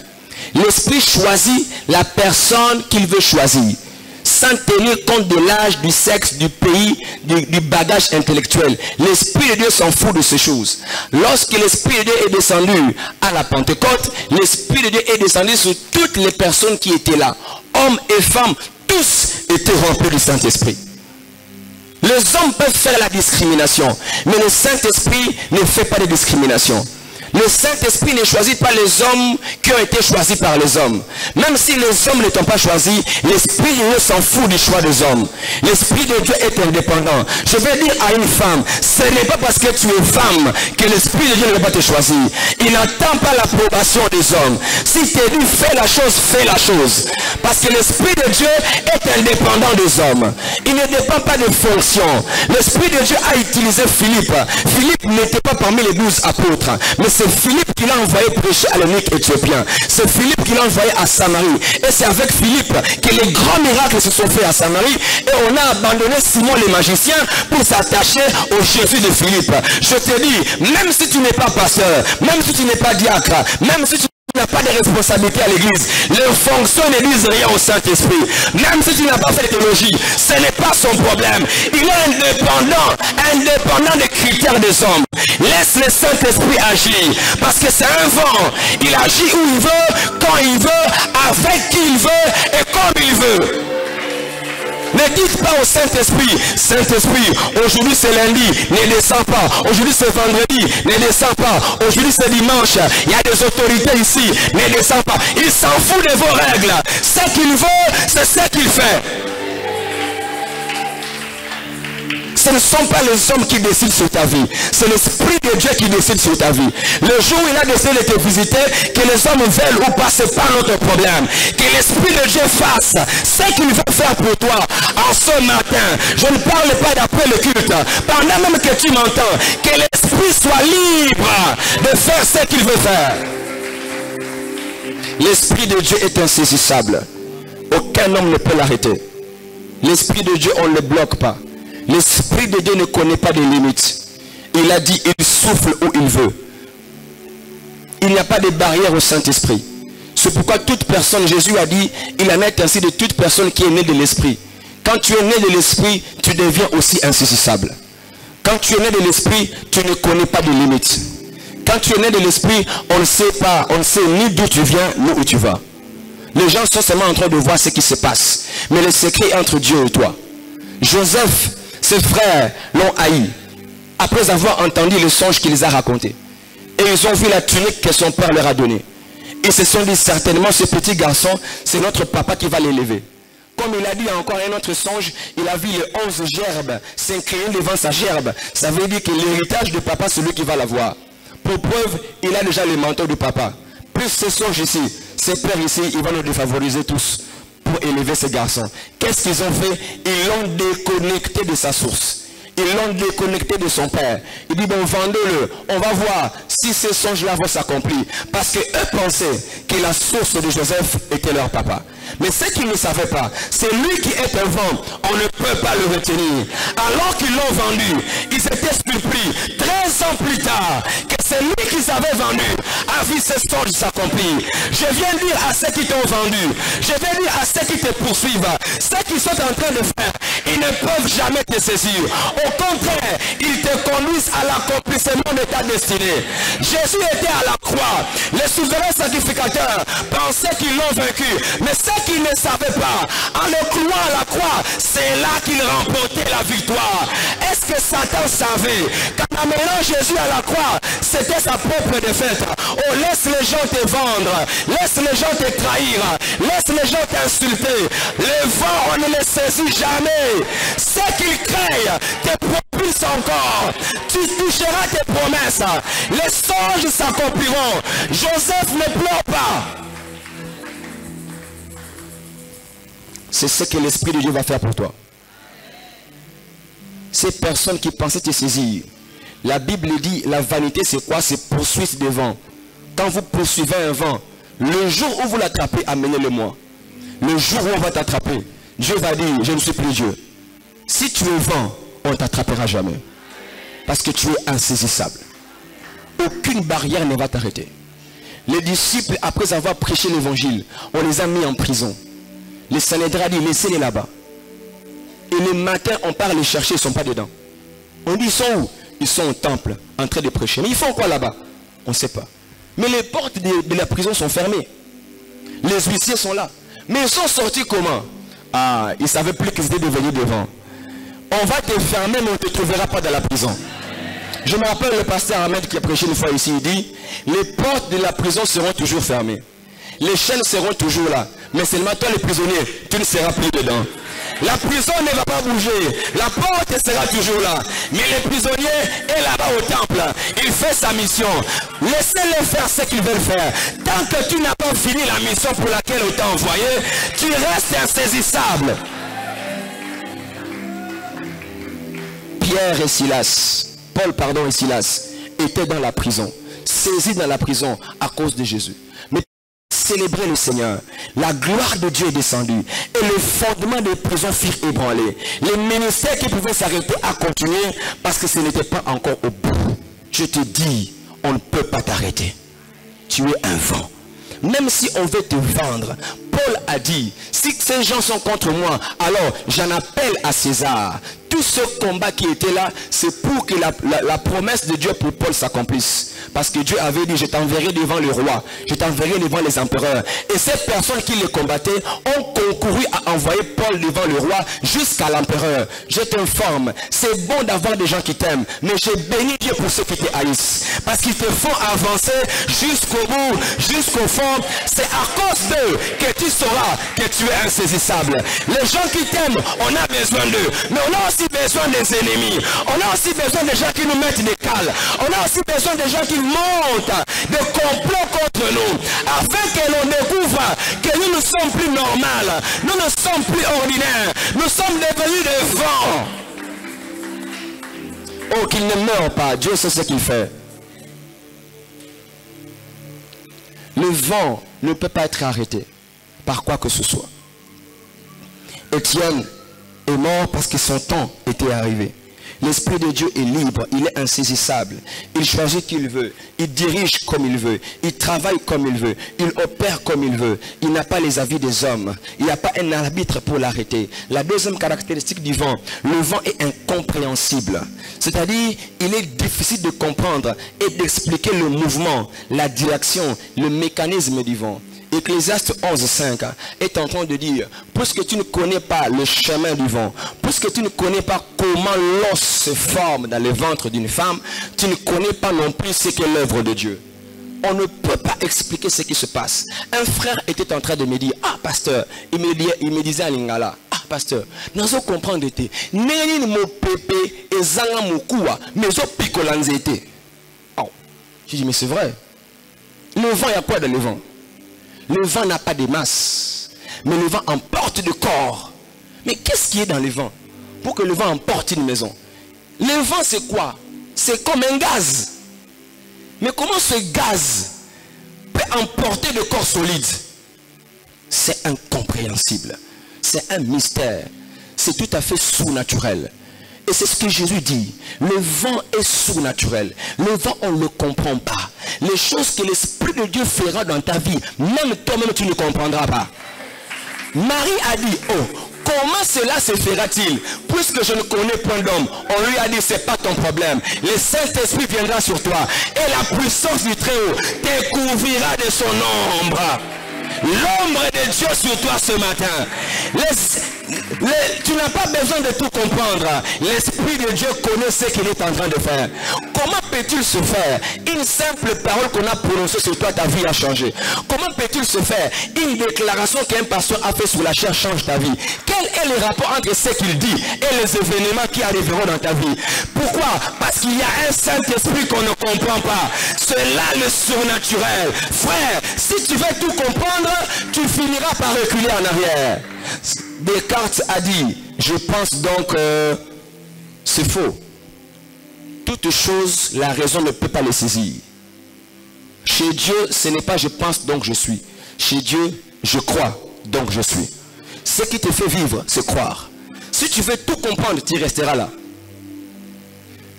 L'Esprit choisit la personne qu'il veut choisir, sans tenir compte de l'âge, du sexe, du pays, du bagage intellectuel. L'Esprit de Dieu s'en fout de ces choses. Lorsque l'Esprit de Dieu est descendu à la Pentecôte, l'Esprit de Dieu est descendu sur toutes les personnes qui étaient là. Hommes et femmes, tous étaient remplis du Saint-Esprit. Les hommes peuvent faire la discrimination, mais le Saint-Esprit ne fait pas de discrimination. Le Saint-Esprit ne choisit pas les hommes qui ont été choisis par les hommes. Même si les hommes ne t'ont pas choisi, l'Esprit de Dieu s'en fout du choix des hommes. L'Esprit de Dieu est indépendant. Je vais dire à une femme, ce n'est pas parce que tu es femme que l'Esprit de Dieu ne va pas te choisir. Il n'attend pas l'approbation des hommes. Si tu es dit fais la chose, fais la chose. Parce que l'Esprit de Dieu est indépendant des hommes. Il ne dépend pas des fonctions. L'Esprit de Dieu a utilisé Philippe. Philippe n'était pas parmi les 12 apôtres, mais c'est Philippe qui l'a envoyé prêcher à l'eunuque éthiopien. C'est Philippe qui l'a envoyé à Samarie. Et c'est avec Philippe que les grands miracles se sont faits à Samarie. Et on a abandonné Simon le magicien pour s'attacher au Jésus de Philippe. Je te dis, même si tu n'es pas pasteur, même si tu n'es pas diacre, même si tu n'as pas de responsabilité à l'église, les fonctions ne disent rien au Saint-Esprit. Même si tu n'as pas fait de théologie, ce n'est pas son problème. Il est indépendant des critères des hommes. Laisse le Saint-Esprit agir, parce que c'est un vent. Il agit où il veut, quand il veut, avec qui il veut et comme il veut. Ne dites pas au Saint-Esprit, Saint-Esprit, aujourd'hui c'est lundi, ne descends pas. Aujourd'hui c'est vendredi, ne descends pas. Aujourd'hui c'est dimanche, il y a des autorités ici, ne descends pas. Il s'en fout de vos règles. Ce qu'il veut, c'est ce qu'il fait. ce ne sont pas les hommes qui décident sur ta vie. C'est l'Esprit de Dieu qui décide sur ta vie. Le jour où il a décidé de te visiter, que les hommes veulent ou pas, c'est pas notre problème. Que l'Esprit de Dieu fasse ce qu'il veut faire pour toi en ce matin. Je ne parle pas d'après le culte. Pendant même que tu m'entends, que l'Esprit soit libre de faire ce qu'il veut faire. L'Esprit de Dieu est insaisissable. Aucun homme ne peut l'arrêter. L'Esprit de Dieu, on ne le bloque pas. L'Esprit de Dieu ne connaît pas de limites. Il a dit, il souffle où il veut. Il n'y a pas de barrière au Saint-Esprit. C'est pourquoi toute personne, Jésus a dit, il en est ainsi de toute personne qui est née de l'Esprit. Quand tu es né de l'Esprit, tu deviens aussi insaisissable. Quand tu es né de l'Esprit, tu ne connais pas de limites. Quand tu es né de l'Esprit, on ne sait pas, on ne sait ni d'où tu viens, ni où tu vas. Les gens sont seulement en train de voir ce qui se passe. Mais le secret est entre Dieu et toi. Joseph, ses frères l'ont haï. Après avoir entendu le songe qu'il les a raconté. Et ils ont vu la tunique que son père leur a donnée. Ils se sont dit certainement ce petit garçon, c'est notre papa qui va l'élever. Comme il a dit encore un autre songe, il a vu les 11 gerbes s'incliner devant sa gerbe. Ça veut dire que l'héritage de papa, c'est lui qui va l'avoir. Pour preuve, il a déjà le manteau de papa. Plus ce songe ici, ces pères ici, ils vont nous défavoriser tous pour élever ces garçons. Qu'est-ce qu'ils ont fait? Ils l'ont déconnecté de sa source. Ils l'ont déconnecté de son père. Il dit, bon, vendez-le. On va voir si ces songes-là vont s'accomplir. Parce qu'eux pensaient que la source de Joseph était leur papa. Mais ce qu'ils ne savaient pas, c'est lui qui est un vent. On ne peut pas le retenir. Alors qu'ils l'ont vendu, ils étaient surpris 13 ans plus tard que c'est lui qu'ils avaient vendu a vu ces songes s'accomplir. Je viens dire à ceux qui t'ont vendu, je viens dire à ceux qui te poursuivent, ceux qui sont en train de faire, ils ne peuvent jamais te saisir. Au contraire, ils te conduisent à l'accomplissement de ta destinée. Jésus était à la croix. Les souverains sacrificateurs pensaient qu'ils l'ont vaincu. Mais ceux qui ne savaient pas, en le clouant à la croix, c'est là qu'ils remportaient la victoire. Est-ce que Satan savait qu'en amenant Jésus à la croix, c'était sa propre défaite? Oh, laisse les gens te vendre, laisse les gens te trahir, laisse les gens t'insulter. Le vent, on ne les saisit jamais. Ceux qu'ils craignent te propulsent encore. Tu toucheras tes promesses. Les songes s'accompliront. Joseph ne pleure pas. C'est ce que l'Esprit de Dieu va faire pour toi. Ces personnes qui pensaient te saisir, la Bible dit, la vanité c'est quoi? C'est poursuite des vents. Quand vous poursuivez un vent, le jour où vous l'attrapez, amenez-le-moi. Le jour où on va t'attraper, Dieu va dire, je ne suis plus Dieu. Si tu es vent, on ne t'attrapera jamais. Parce que tu es insaisissable. Aucune barrière ne va t'arrêter. Les disciples, après avoir prêché l'évangile, on les a mis en prison. Les Sanhédrin dit, laissez-les là-bas. Et le matin, on part les chercher, ils ne sont pas dedans. On dit, ils sont où? Ils sont au temple, en train de prêcher. Mais ils font quoi là-bas? On ne sait pas. Mais les portes de la prison sont fermées. Les huissiers sont là. Mais ils sont sortis comment? Ah, ils ne savaient plus qu'ils étaient devenus devant. On va te fermer, mais on ne te trouvera pas dans la prison. Je me rappelle le pasteur Ahmed qui a prêché une fois ici, il dit, les portes de la prison seront toujours fermées. Les chaînes seront toujours là. Mais seulement toi, les prisonniers, tu ne seras plus dedans. La prison ne va pas bouger. La porte sera toujours là. Mais les prisonniers est là-bas au temple. Il fait sa mission. Laissez-les faire ce qu'ils veulent faire. Tant que tu n'as pas fini la mission pour laquelle on t'a envoyé, tu restes insaisissable. Pierre et Silas, Paul pardon et Silas, étaient dans la prison. Saisis dans la prison à cause de Jésus. Mais célébrer le Seigneur, la gloire de Dieu est descendue et le fondement des prisons furent ébranlés. Les ministères qui pouvaient s'arrêter à continuer parce que ce n'était pas encore au bout. Je te dis, on ne peut pas t'arrêter. Tu es un vent. Même si on veut te vendre, Paul a dit, si ces gens sont contre moi, alors j'en appelle à César. Tout ce combat qui était là, c'est pour que la promesse de Dieu pour Paul s'accomplisse. Parce que Dieu avait dit, je t'enverrai devant le roi, je t'enverrai devant les empereurs. Et ces personnes qui les combattaient ont concouru à envoyer Paul devant le roi jusqu'à l'empereur. Je t'informe, c'est bon d'avoir des gens qui t'aiment, mais j'ai béni Dieu pour ceux qui te haïssent. Parce qu'ils te font avancer jusqu'au bout, jusqu'au fond. C'est à cause d'eux que tu sauras que tu es insaisissable. Les gens qui t'aiment, on a besoin d'eux. Mais on a aussi aussi besoin des ennemis. On a aussi besoin des gens qui nous mettent des cales. On a aussi besoin des gens qui montent des complots contre nous. Afin que l'on découvre que nous ne sommes plus normaux. Nous ne sommes plus ordinaires. Nous sommes devenus des vents. Oh, qu'il ne meurt pas. Dieu sait ce qu'il fait. Le vent ne peut pas être arrêté par quoi que ce soit. Étienne est mort parce que son temps était arrivé. L'Esprit de Dieu est libre, il est insaisissable. Il choisit qui il veut, il dirige comme il veut, il travaille comme il veut, il opère comme il veut. Il n'a pas les avis des hommes, il n'y a pas un arbitre pour l'arrêter. La deuxième caractéristique du vent, le vent est incompréhensible. C'est-à-dire, il est difficile de comprendre et d'expliquer le mouvement, la direction, le mécanisme du vent. Ecclésiaste 11.5 est en train de dire, puisque tu ne connais pas le chemin du vent, puisque tu ne connais pas comment l'os se forme dans le ventre d'une femme, tu ne connais pas non plus ce qu'est l'œuvre de Dieu. On ne peut pas expliquer ce qui se passe. Un frère était en train de me dire, ah pasteur, il me disait à Lingala, ah pasteur, nous allons comprendre, je dis, mais c'est vrai. Le vent, il y a quoi dans le vent? Le vent n'a pas de masse, mais le vent emporte le corps. Mais qu'est-ce qui est dans le vent pour que le vent emporte une maison? Le vent, c'est quoi? C'est comme un gaz. Mais comment ce gaz peut emporter le corps solide? C'est incompréhensible. C'est un mystère. C'est tout à fait surnaturel. Et c'est ce que Jésus dit. Le vent est surnaturel. Le vent, on ne le comprend pas. Les choses que l'Esprit de Dieu fera dans ta vie, même toi-même, tu ne comprendras pas. Marie a dit, oh, comment cela se fera-t-il? Puisque je ne connais point d'homme. On lui a dit, c'est pas ton problème. Le Saint-Esprit viendra sur toi. Et la puissance du Très-Haut te couvrira de son ombre. L'ombre de Dieu sur toi ce matin. Tu n'as pas besoin de tout comprendre. L'Esprit de Dieu connaît ce qu'il est en train de faire. Comment peut-il se faire? Une simple parole qu'on a prononcée sur toi, ta vie a changé. Comment peut-il se faire? Une déclaration qu'un pasteur a fait sur la chair change ta vie. Quel est le rapport entre ce qu'il dit et les événements qui arriveront dans ta vie? Pourquoi? Parce qu'il y a un Saint-Esprit qu'on ne comprend pas. C'est là le surnaturel. Frère, si tu veux tout comprendre, tu finiras par reculer en arrière. Descartes a dit, je pense donc, c'est faux. Toute chose, la raison ne peut pas le saisir. Chez Dieu, ce n'est pas je pense donc je suis. Chez Dieu, je crois donc je suis. Ce qui te fait vivre, c'est croire. Si tu veux tout comprendre, tu resteras là.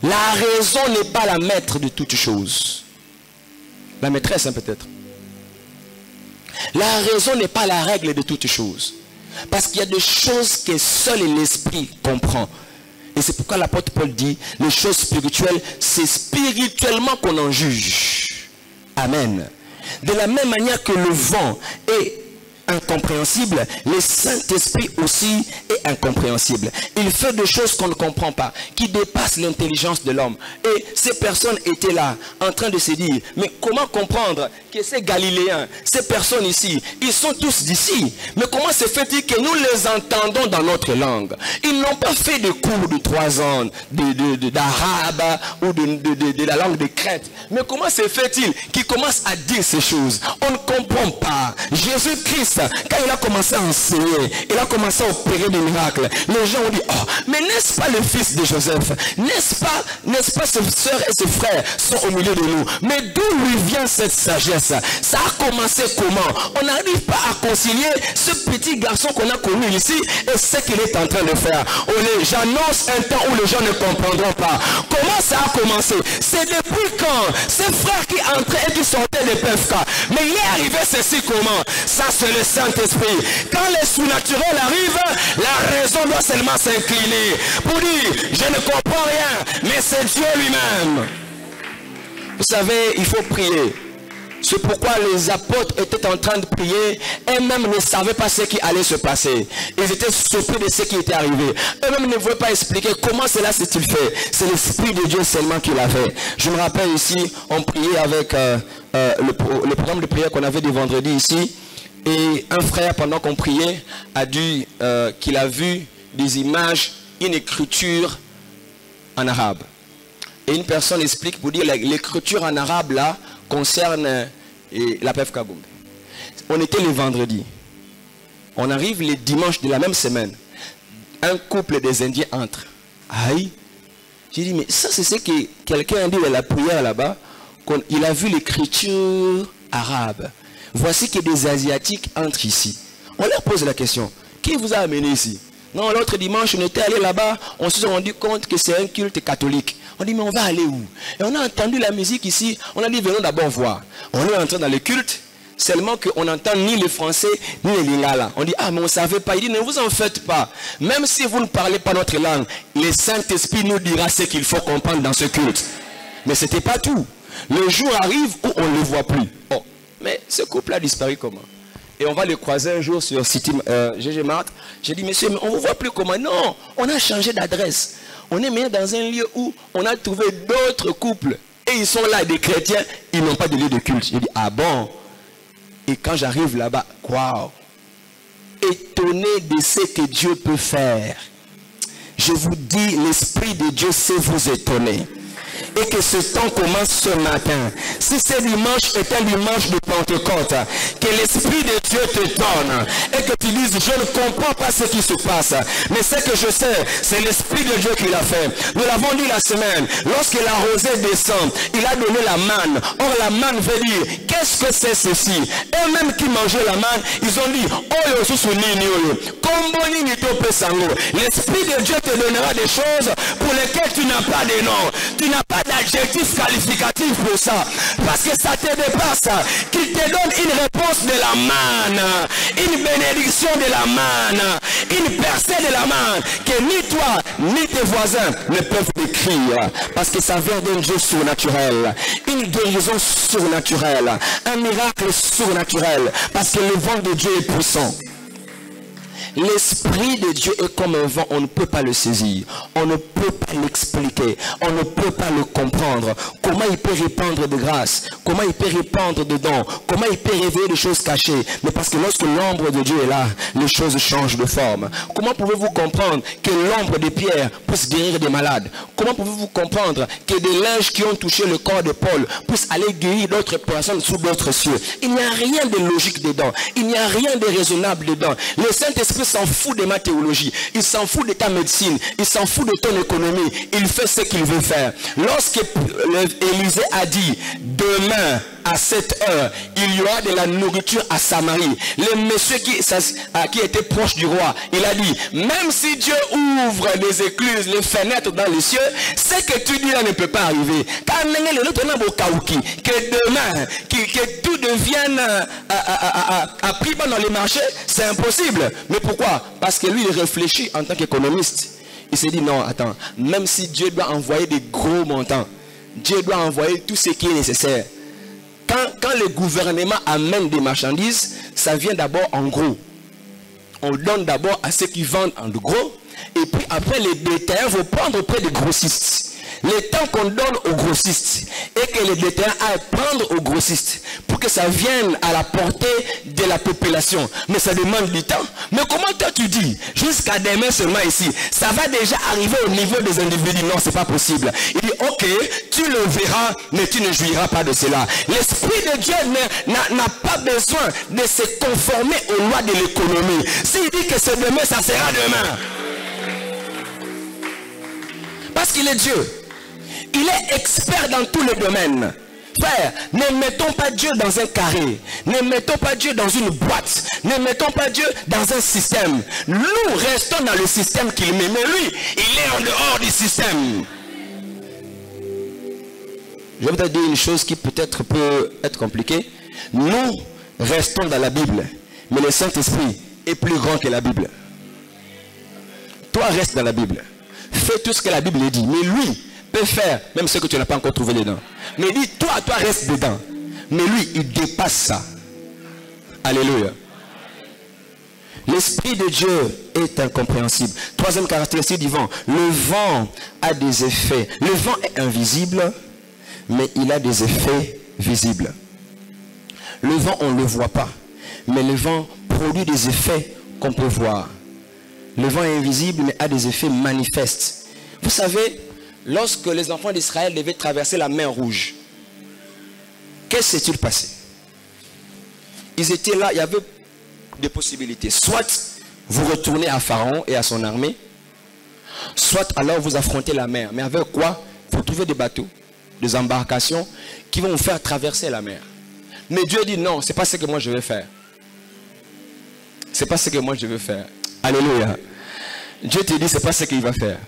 La raison n'est pas la maître de toutes choses. La maîtresse, hein, peut-être. La raison n'est pas la règle de toutes choses. Parce qu'il y a des choses que seul l'esprit comprend. Et c'est pourquoi l'apôtre Paul dit, les choses spirituelles, c'est spirituellement qu'on en juge. Amen. De la même manière que le vent est incompréhensible, le Saint-Esprit aussi est incompréhensible. Il fait des choses qu'on ne comprend pas, qui dépassent l'intelligence de l'homme. Et ces personnes étaient là, en train de se dire, mais comment comprendre que ces Galiléens, ces personnes ici, ils sont tous d'ici, mais comment se fait-il que nous les entendons dans notre langue? Ils n'ont pas fait de cours de 3 ans d'arabe ou de la langue de Crète. Mais comment se fait-il qu'ils commencent à dire ces choses? On ne comprend pas. Jésus-Christ, quand il a commencé à enseigner, il a commencé à opérer des miracles. Les gens ont dit, oh, mais n'est-ce pas le fils de Joseph? N'est-ce pas ses soeurs et ses frères sont au milieu de nous? Mais d'où lui vient cette sagesse? Ça a commencé comment? On n'arrive pas à concilier ce petit garçon qu'on a connu ici et ce qu'il est en train de faire. J'annonce un temps où les gens ne comprendront pas. Comment ça a commencé? C'est depuis quand? Ces frères qui entraient et qui sortaient des PFK. Mais il est arrivé ceci comment? Ça c'est le Saint-Esprit. Quand le surnaturel arrive, la raison doit seulement s'incliner pour dire, je ne comprends rien, mais c'est Dieu lui-même. Vous savez, il faut prier. C'est pourquoi les apôtres étaient en train de prier. Eux-mêmes ne savaient pas ce qui allait se passer. Ils étaient surpris de ce qui était arrivé. Eux-mêmes ne pouvaient pas expliquer comment cela s'est-il fait. C'est l'Esprit de Dieu seulement qui l'a fait. Je me rappelle ici, on priait avec le programme de prière qu'on avait du vendredi ici. Et un frère, pendant qu'on priait, a dit qu'il a vu des images une écriture en arabe. Et une personne explique pour dire l'écriture en arabe là concerne la PEF Kagoumbe. On était le vendredi. On arrive les dimanches de la même semaine. Un couple des Indiens entre. Aïe. J'ai dit, mais ça c'est ce que quelqu'un a dit à la prière là-bas. Il a vu l'écriture arabe. Voici que des Asiatiques entrent ici. On leur pose la question. Qui vous a amené ici? Non, l'autre dimanche, on était allé là-bas. On se rendu compte que c'est un culte catholique. On dit, mais on va aller où? Et on a entendu la musique ici. On a dit, venons d'abord voir. On est entré dans le culte. Seulement qu'on n'entend ni le français, ni le lingala. On dit, ah, mais on ne savait pas. Il dit, ne vous en faites pas. Même si vous ne parlez pas notre langue, le Saint-Esprit nous dira ce qu'il faut comprendre dans ce culte. Mais ce n'était pas tout. Le jour arrive où on ne le voit plus. Oh, mais ce couple a disparu comment? Et on va le croiser un jour sur City GG Mart. J'ai dit, monsieur, mais on ne vous voit plus comment? Non, on a changé d'adresse. On est maintenant dans un lieu où on a trouvé d'autres couples. Et ils sont là, des chrétiens, ils n'ont pas de lieu de culte. J'ai dit, ah bon? Et quand j'arrive là-bas, waouh, étonné de ce que Dieu peut faire. Je vous dis, l'Esprit de Dieu sait vous étonner. Et que ce temps commence ce matin. Si ce dimanche est un dimanche de Pentecôte, que l'Esprit de Dieu te donne et que tu dises, je ne comprends pas ce qui se passe, mais ce que je sais, c'est l'Esprit de Dieu qui l'a fait. Nous l'avons dit la semaine, lorsque la rosée descend, il a donné la manne. Or la manne veut dire, qu'est-ce que c'est ceci? Eux-mêmes qui mangeaient la manne, ils ont dit, l'Esprit de Dieu te donnera des choses pour lesquelles tu n'as pas de nom. Tu n'as pas d'adjectif qualificatif pour ça. Parce que ça te dépasse. Qu'il te donne une réponse de la manne. Une bénédiction de la manne. Une percée de la manne. Que ni toi, ni tes voisins ne peuvent décrire. Parce que ça vient d'un Dieu surnaturel. Une guérison surnaturelle. Un miracle surnaturel. Parce que le vent de Dieu est puissant. L'Esprit de Dieu est comme un vent, on ne peut pas le saisir, on ne peut pas l'expliquer, on ne peut pas le comprendre. Comment il peut répandre de grâce, comment il peut répandre de dons, comment il peut révéler des choses cachées. Mais parce que lorsque l'ombre de Dieu est là, les choses changent de forme. Comment pouvez-vous comprendre que l'ombre de Pierre puisse guérir des malades? Comment pouvez-vous comprendre que des linges qui ont touché le corps de Paul puissent aller guérir d'autres personnes sous d'autres cieux? Il n'y a rien de logique dedans, il n'y a rien de raisonnable dedans. Le Saint-Esprit s'en fout de ma théologie, il s'en fout de ta médecine, il s'en fout de ton économie, il fait ce qu'il veut faire. Lorsque Élisée a dit, demain à cette heure, il y aura de la nourriture à Samarie, le monsieur qui était proche du roi, il a dit, même si Dieu ouvre les écluses, les fenêtres dans les cieux, ce que tu dis là ne peut pas arriver. Que demain, que tout devienne à prix bas dans les marchés, c'est impossible. Mais pourquoi? Parce que lui, il réfléchit en tant qu'économiste. Il s'est dit, non, attends, même si Dieu doit envoyer des gros montants, Dieu doit envoyer tout ce qui est nécessaire. Quand le gouvernement amène des marchandises, ça vient d'abord en gros. On donne d'abord à ceux qui vendent en gros, et puis après les détaillants vont prendre auprès des grossistes. Le temps qu'on donne aux grossistes et que les détaillants aillent prendre aux grossistes pour que ça vienne à la portée de la population. Mais ça demande du temps. Mais comment toi tu dis, jusqu'à demain seulement ici, ça va déjà arriver au niveau des individus? Non, c'est pas possible. Il dit, ok, tu le verras, mais tu ne jouiras pas de cela. L'Esprit de Dieu n'a pas besoin de se conformer aux lois de l'économie. S'il dit que c'est demain, ça sera demain. Parce qu'il est Dieu. Il est expert dans tous les domaines. Frère, ne mettons pas Dieu dans un carré. Ne mettons pas Dieu dans une boîte. Ne mettons pas Dieu dans un système. Nous restons dans le système qu'il met. Mais lui, il est en dehors du système. Je vais vous dire une chose qui peut-être peut être compliquée. Nous restons dans la Bible. Mais le Saint-Esprit est plus grand que la Bible. Toi, reste dans la Bible. Fais tout ce que la Bible dit. Mais lui peut faire même ce que tu n'as pas encore trouvé dedans. Mais dis, toi reste dedans. Mais lui, il dépasse ça. Alléluia. L'Esprit de Dieu est incompréhensible. Troisième caractéristique du vent. Le vent a des effets. Le vent est invisible, mais il a des effets visibles. Le vent, on ne le voit pas. Mais le vent produit des effets qu'on peut voir. Le vent est invisible mais a des effets manifestes. Vous savez, lorsque les enfants d'Israël devaient traverser la mer Rouge, qu'est-ce qui s'est-il passé? Ils étaient là, il y avait des possibilités. Soit vous retournez à Pharaon et à son armée, soit alors vous affrontez la mer. Mais avec quoi? Vous trouvez des bateaux, des embarcations qui vont vous faire traverser la mer. Mais Dieu dit non, ce n'est pas ce que moi je vais faire. Ce n'est pas ce que moi je veux faire. Alléluia. Dieu te dit, ce n'est pas ce qu'il va faire.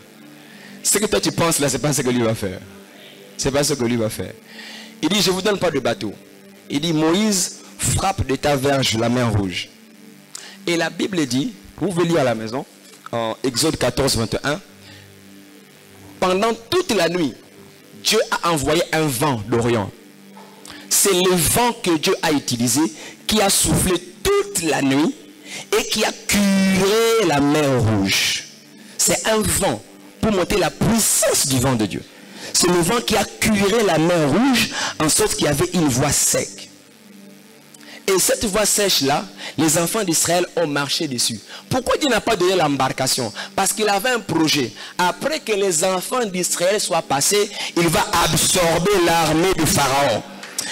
Ce que toi tu penses là, ce n'est pas ce que lui va faire. Ce n'est pas ce que lui va faire. Il dit, je ne vous donne pas de bateau. Il dit, Moïse frappe de ta verge la mer Rouge. Et la Bible dit, vous pouvez lire à la maison, en Exode 14, 21, pendant toute la nuit, Dieu a envoyé un vent d'Orient. C'est le vent que Dieu a utilisé, qui a soufflé toute la nuit et qui a curé la mer Rouge. C'est un vent pour monter la puissance du vent de Dieu. C'est le vent qui a curé la mer Rouge en sorte qu'il y avait une voie sèche. Et cette voie sèche-là, les enfants d'Israël ont marché dessus. Pourquoi Dieu n'a pas donné l'embarcation? Parce qu'il avait un projet. Après que les enfants d'Israël soient passés, il va absorber l'armée du Pharaon.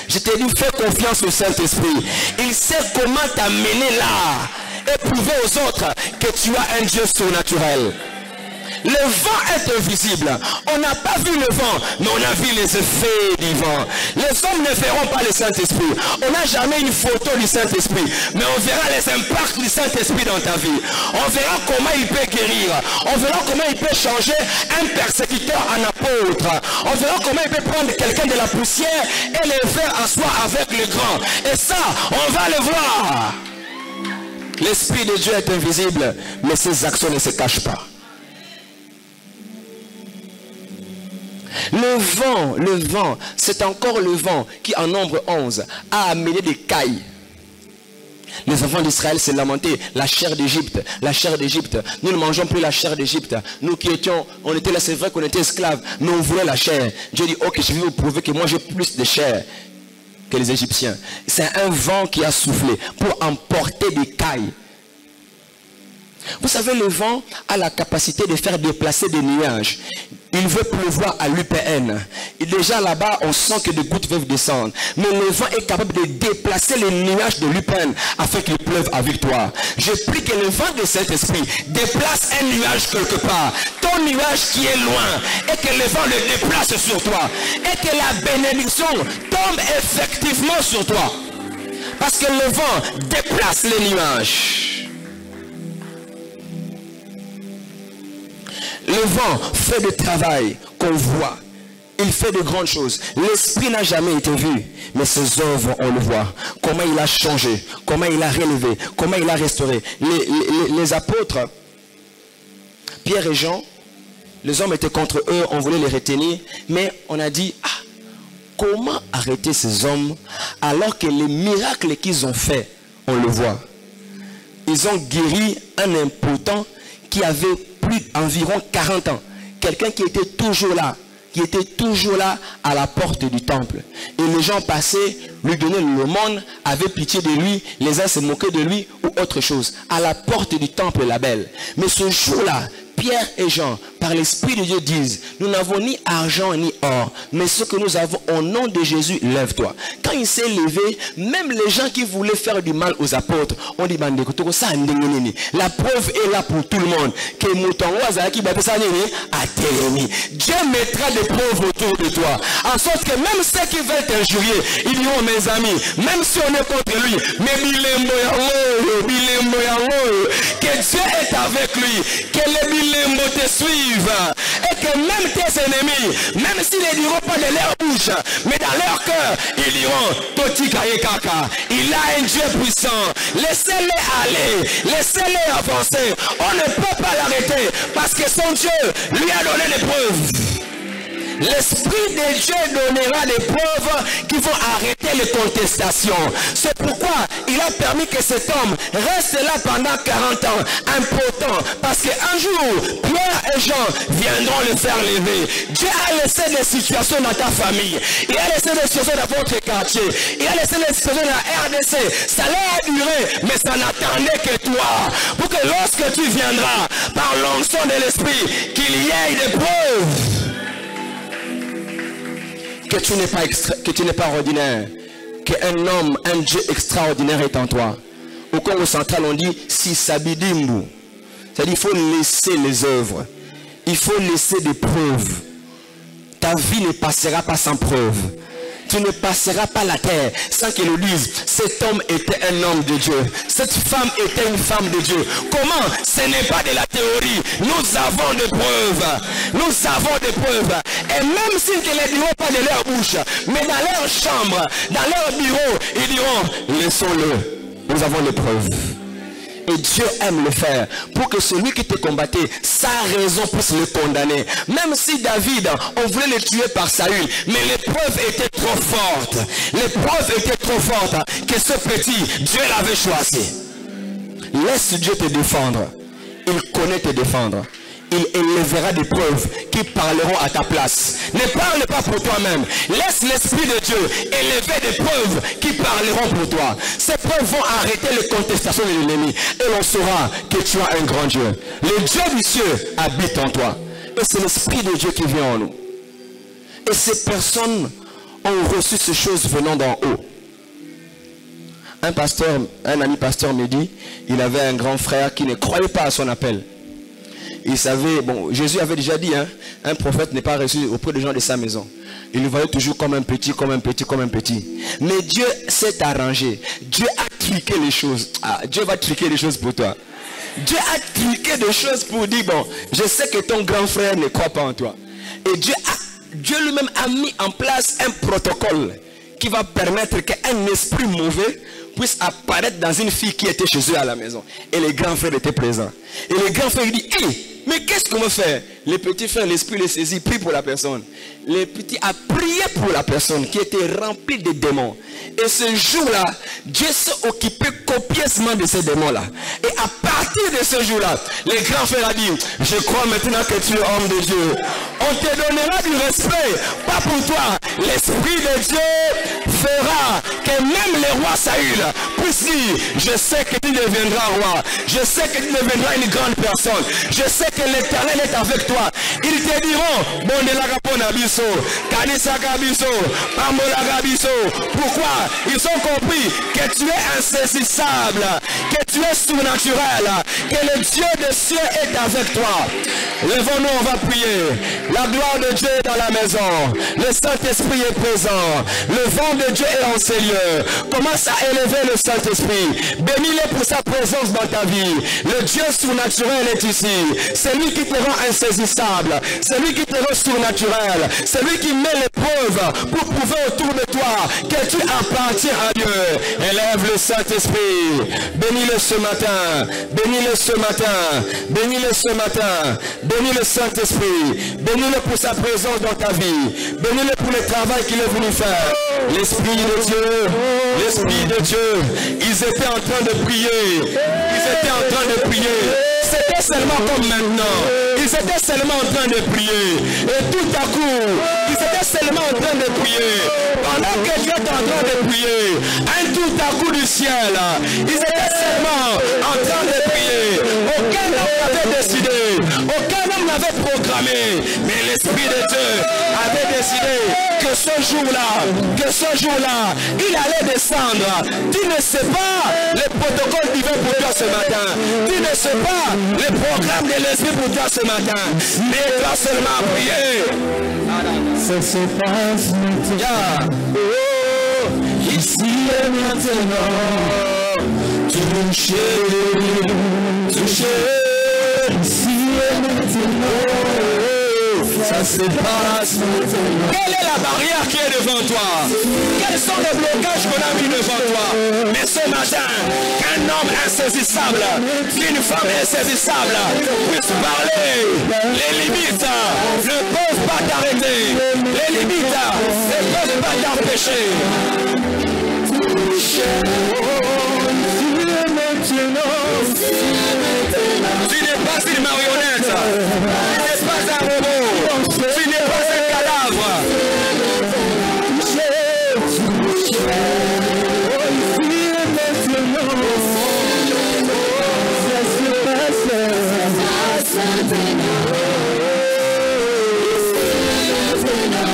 Je te dis, fais confiance au Saint-Esprit. Il sait comment t'amener là et prouver aux autres que tu as un Dieu surnaturel. Le vent est invisible. On n'a pas vu le vent, mais on a vu les effets du vent. Les hommes ne verront pas le Saint-Esprit. On n'a jamais une photo du Saint-Esprit, mais on verra les impacts du Saint-Esprit dans ta vie. On verra comment il peut guérir. On verra comment il peut changer un persécuteur en apôtre. On verra comment il peut prendre quelqu'un de la poussière et le faire asseoir avec le grand. Et ça, on va le voir. L'Esprit de Dieu est invisible, mais ses actions ne se cachent pas. Le vent, c'est encore le vent qui en nombre 11 a amené des cailles. Les enfants d'Israël s'est lamenté, la chair d'Égypte, nous ne mangeons plus la chair d'Égypte. Nous qui étions, on était là, c'est vrai qu'on était esclaves, mais on voulait la chair. Dieu dit, ok, je vais vous prouver que moi j'ai plus de chair que les Égyptiens. C'est un vent qui a soufflé pour emporter des cailles. Vous savez, le vent a la capacité de faire déplacer des nuages. Il veut pleuvoir à l'UPN. Et déjà là-bas, on sent que des gouttes peuvent descendre. Mais le vent est capable de déplacer les nuages de l'UPN afin qu'il pleuve avec toi. Je prie que le vent de Saint-Esprit déplace un nuage quelque part. Ton nuage qui est loin. Et que le vent le déplace sur toi. Et que la bénédiction tombe effectivement sur toi. Parce que le vent déplace les nuages. Le vent fait du travail qu'on voit. Il fait de grandes choses. L'Esprit n'a jamais été vu, mais ses œuvres, on le voit. Comment il a changé, comment il a relevé, comment il a restauré. Les apôtres, Pierre et Jean, les hommes étaient contre eux, on voulait les retenir, mais on a dit, ah, comment arrêter ces hommes alors que les miracles qu'ils ont faits, on le voit. Ils ont guéri un impotent qui avait environ 40 ans. Quelqu'un qui était toujours là, à la porte du temple. Et les gens passaient, lui donnaient l'aumône, avaient pitié de lui, les uns se moquaient de lui ou autre chose. À la porte du temple, la belle. Mais ce jour-là, Pierre et Jean, par l'Esprit de Dieu, disent, nous n'avons ni argent ni or, mais ce que nous avons au nom de Jésus, lève-toi. Quand il s'est levé, même les gens qui voulaient faire du mal aux apôtres, ont dit, la preuve est là pour tout le monde. Que Dieu mettra des preuves autour de toi. En sorte que même ceux qui veulent t'injurier, ils diront, mes amis, même si on est contre lui, mais que Dieu est avec lui, que les te suivent et que même tes ennemis, même s'ils ne diront pas de leur bouche, mais dans leur cœur, ils diront Totika et Kaka. Il a un Dieu puissant. Laissez-les aller, laissez-les avancer. On ne peut pas l'arrêter parce que son Dieu lui a donné des preuves. L'Esprit de Dieu donnera des preuves qui vont arrêter les contestations. C'est pourquoi il a permis que cet homme reste là pendant 40 ans, impotent. Parce qu'un jour, Pierre et Jean viendront le faire lever. Dieu a laissé des situations dans ta famille. Il a laissé des situations dans votre quartier. Il a laissé des situations dans la RDC. Ça l'a duré, mais ça n'attendait que toi. Pour que lorsque tu viendras, par l'onction de l'Esprit, qu'il y ait des preuves que tu n'es pas ordinaire, qu'un homme, un Dieu extraordinaire est en toi. Au Congo central, on dit si sabidimbu. C'est-à-dire il faut laisser les œuvres. Il faut laisser des preuves. Ta vie ne passera pas sans preuve. Tu ne passeras pas la terre sans qu'ils le disent. Cet homme était un homme de Dieu. Cette femme était une femme de Dieu. Comment? Ce n'est pas de la théorie. Nous avons des preuves. Nous avons des preuves. Et même s'ils ne les diront pas de leur bouche, mais dans leur chambre, dans leur bureau, ils diront, laissons-le. Nous avons les preuves. Et Dieu aime le faire pour que celui qui te combattait, sa raison puisse le condamner. Même si David, on voulait le tuer par Saül, mais les preuves étaient trop fortes. Les preuves étaient trop fortes que ce petit, Dieu l'avait choisi. Laisse Dieu te défendre. Il connaît te défendre. Il élèvera des preuves qui parleront à ta place. Ne parle pas pour toi-même. Laisse l'Esprit de Dieu élever des preuves qui parleront pour toi. Ces preuves vont arrêter les contestations de l'ennemi. Et l'on saura que tu as un grand Dieu. Le Dieu du ciel habite en toi. Et c'est l'Esprit de Dieu qui vient en nous. Et ces personnes ont reçu ces choses venant d'en haut. Un ami pasteur me dit, il avait un grand frère qui ne croyait pas à son appel. Il savait, bon, Jésus avait déjà dit, un prophète n'est pas reçu auprès des gens de sa maison. Il le voyait toujours comme un petit, comme un petit, comme un petit. Mais Dieu s'est arrangé. Dieu a truqué les choses. Ah, Dieu va truquer les choses pour toi. Dieu a truqué des choses pour dire, bon, je sais que ton grand frère ne croit pas en toi. Et Dieu lui-même a mis en place un protocole qui va permettre qu'un esprit mauvais puisse apparaître dans une fille qui était chez eux à la maison. Et les grands frères étaient présents. Et les grands frères disent, hey, mais qu'est-ce qu'on veut faire? Les petits frères, l'esprit les saisit, prie pour la personne. Les petits a prié pour la personne qui était remplie de démons. Et ce jour-là, Dieu s'est occupé copieusement de ces démons-là. Et à partir de ce jour-là, les grands frères ont dit, je crois maintenant que tu es homme de Dieu. On te donnera du respect, pas pour toi. L'Esprit de Dieu fera que même les rois Saül puissent dire, je sais que tu deviendras roi. Je sais que tu deviendras une grande personne. Je sais que l'Éternel est avec toi. Ils te diront, bon de la rapona biso, kanisaka biso, pambola biso. Pourquoi? Ils ont compris que tu es insaisissable, que tu es surnaturel, que le Dieu des cieux est avec toi. Levons-nous, on va prier. La gloire de Dieu est dans la maison. Le Saint-Esprit est présent. Le vent de Dieu est en ces lieux. Commence à élever le Saint-Esprit. Bénis-le pour sa présence dans ta vie. Le Dieu surnaturel est ici. C'est lui qui te rend insaisissable. C'est lui qui te rend surnaturel. C'est lui qui met l'épreuve pour prouver autour de toi que tu appartiens à Dieu. Élève le Saint-Esprit. Bénis-le ce matin. Bénis-le ce matin. Bénis-le ce matin. Bénis le Saint-Esprit. Bénis-le pour sa présence dans ta vie. Bénis-le pour le travail qu'il est venu faire. L'Esprit de Dieu. L'Esprit de Dieu. Ils étaient en train de prier. Ils étaient en train de prier. C'était seulement comme maintenant. Ils étaient seulement en train de prier. Et tout à coup, ils étaient seulement en train de prier. Pendant que Dieu est en train de prier, un tout à coup du ciel, ils étaient seulement en train de prier. Aucun homme n'avait décidé. Aucun homme n'avait programmé. Mais l'Esprit de Dieu avait décidé que ce jour-là, il allait descendre. Tu ne sais pas le protocole divin pour toi ce matin. Tu ne sais pas le programme de l'Esprit pour toi ce matin. Mais toi seulement prier. Ça se passe maintenant. Oh, ici et maintenant. Toucher. Ici et maintenant. Ça se passe maintenant. Quelle est la barrière qui est devant toi? Quels sont les blocages qu'on a mis devant toi? Mais ce matin, qu'un homme insaisissable, qu'une femme insaisissable puisse parler. Les limites ne peuvent pas t'arrêter. Les limites ne peuvent pas t'empêcher. Tu n'es pas une marionnette. Tu n'es pas un robot. Tu n'es pas un cadavre.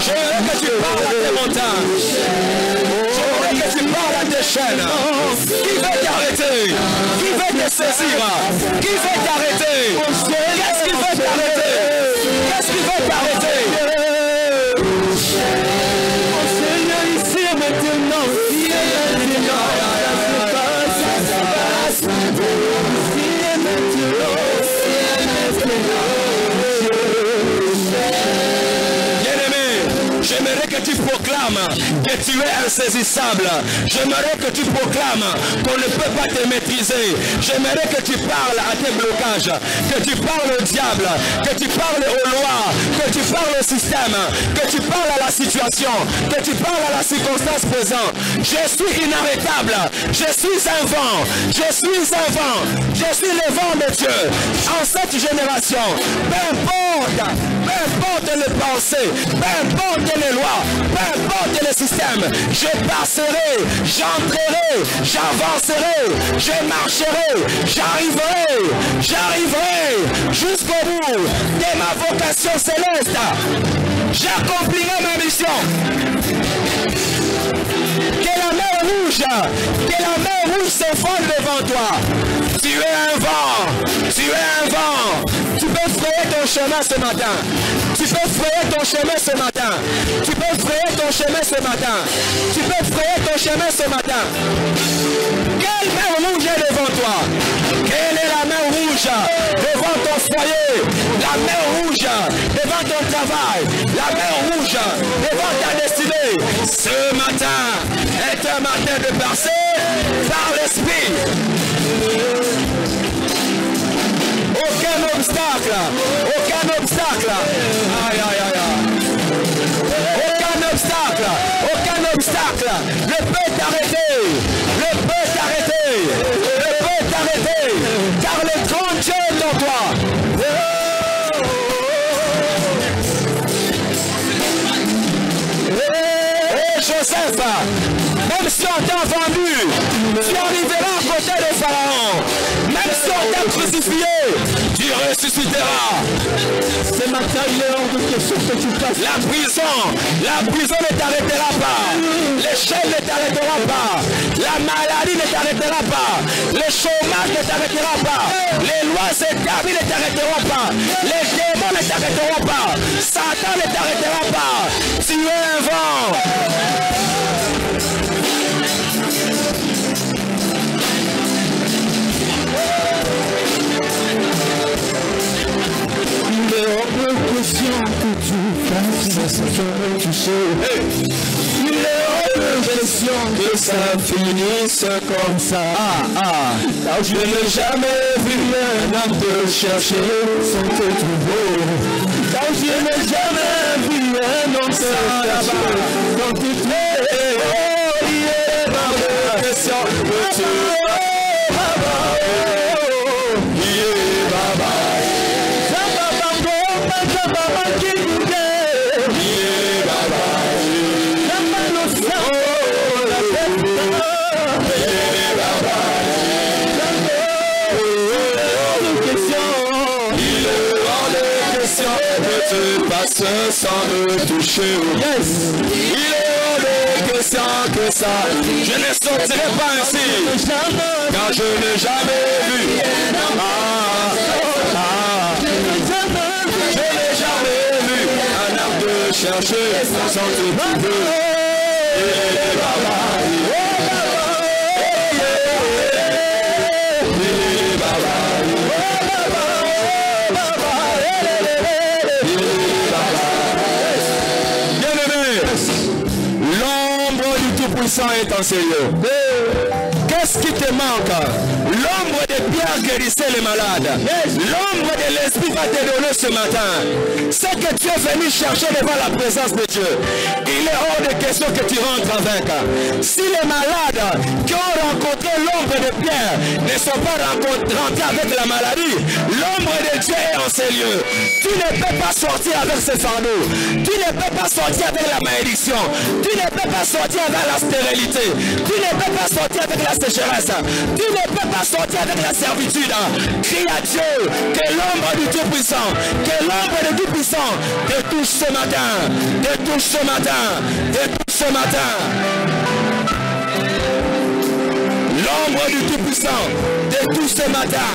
J'aimerais que tu parles à tes montagnes. J'aimerais que tu parles à tes chaînes. Qui veut t'arrêter? Qui veut te saisir? Qui veut t'arrêter? Qu'est-ce qui veut t'arrêter? Qu'est-ce qui veut t'arrêter? Mon Seigneur, ici et maintenant. Ici et maintenant. J'aimerais que tu proclames que tu es insaisissable. J'aimerais que tu proclames qu'on ne peut pas te maîtriser. J'aimerais que tu parles à tes blocages, que tu parles au diable, que tu parles aux lois, que tu parles au système, que tu parles à la situation, que tu parles à la circonstance présente. Je suis inarrêtable. Je suis un vent. Je suis un vent. Je suis le vent de Dieu. En cette génération, peu importe les pensées, peu importe les lois, peu importe les systèmes, je passerai, j'entrerai, j'avancerai, je marcherai, j'arriverai jusqu'au bout de ma vocation céleste. J'accomplirai ma mission. Que la mer rouge s'effondre devant toi. Tu es un vent, tu es un vent. Tu peux frayer ton chemin ce matin. Tu peux frayer ton chemin ce matin. Tu peux frayer ton chemin ce matin. Tu peux frayer ton chemin ce matin. Quelle mer rouge est devant toi? Quelle est la mer rouge devant ton foyer? La mer rouge devant ton travail. La mer rouge devant ta destinée. Ce matin est un matin de percer par l'esprit. Aucun obstacle. Aïe, aïe, aïe, aïe. Aucun obstacle ne peut t'arrêter. Car le grand Dieu est en toi. Et Joseph, même si on t'a vendu, tu arriveras à côté de Pharaon. Même si on t'a crucifié, tu ressusciteras. Ce matin, il est hors de question que tu fasses. La prison ne t'arrêtera pas. L'échelle ne t'arrêtera pas. La maladie ne t'arrêtera pas. Le chômage ne t'arrêtera pas. Les lois établies ne t'arrêteront pas. Les démons ne t'arrêteront pas. Satan ne t'arrêtera pas. Tu es un vent. Il est hors de question que tu fasses se toucher. Il est hors de question que ça finisse comme ça. Car je n'ai jamais vu un homme te chercher sans te trouver. Car je n'ai jamais vu un homme te chercher quand tu te trouves. Oh, il est hors de question que tu passe sans me toucher. Yes. Il est hors de question que ça. Je ne sortirai pas ainsi, car je n'ai jamais vu. Je n'ai jamais vu un arbre de chercher sans te trouver. Puissant est en ces lieux. Qu'est-ce qui te manque? L'ombre de Pierre guérissait les malades. L'ombre de l'Esprit va te donner ce matin. Ce que tu es venu chercher devant la présence de Dieu, il est hors de question que tu rentres avec. Si les malades qui ont rencontré l'ombre de Pierre ne sont pas rentrés avec la maladie, l'ombre de Dieu est en ces lieux. Tu ne peux pas sortir avec ce fardeau. Tu ne peux pas sortir avec la malédiction. Tu ne peux pas sortir avec la stérilité. Tu ne peux pas sortir avec la sécheresse. Tu ne peux pas sortir avec la servitude. Crie à Dieu que l'ombre du Tout-Puissant, que l'ombre du Tout-Puissant te touche ce matin, te touche ce matin, te touche ce matin. L'ombre du Tout-Puissant te touche ce matin.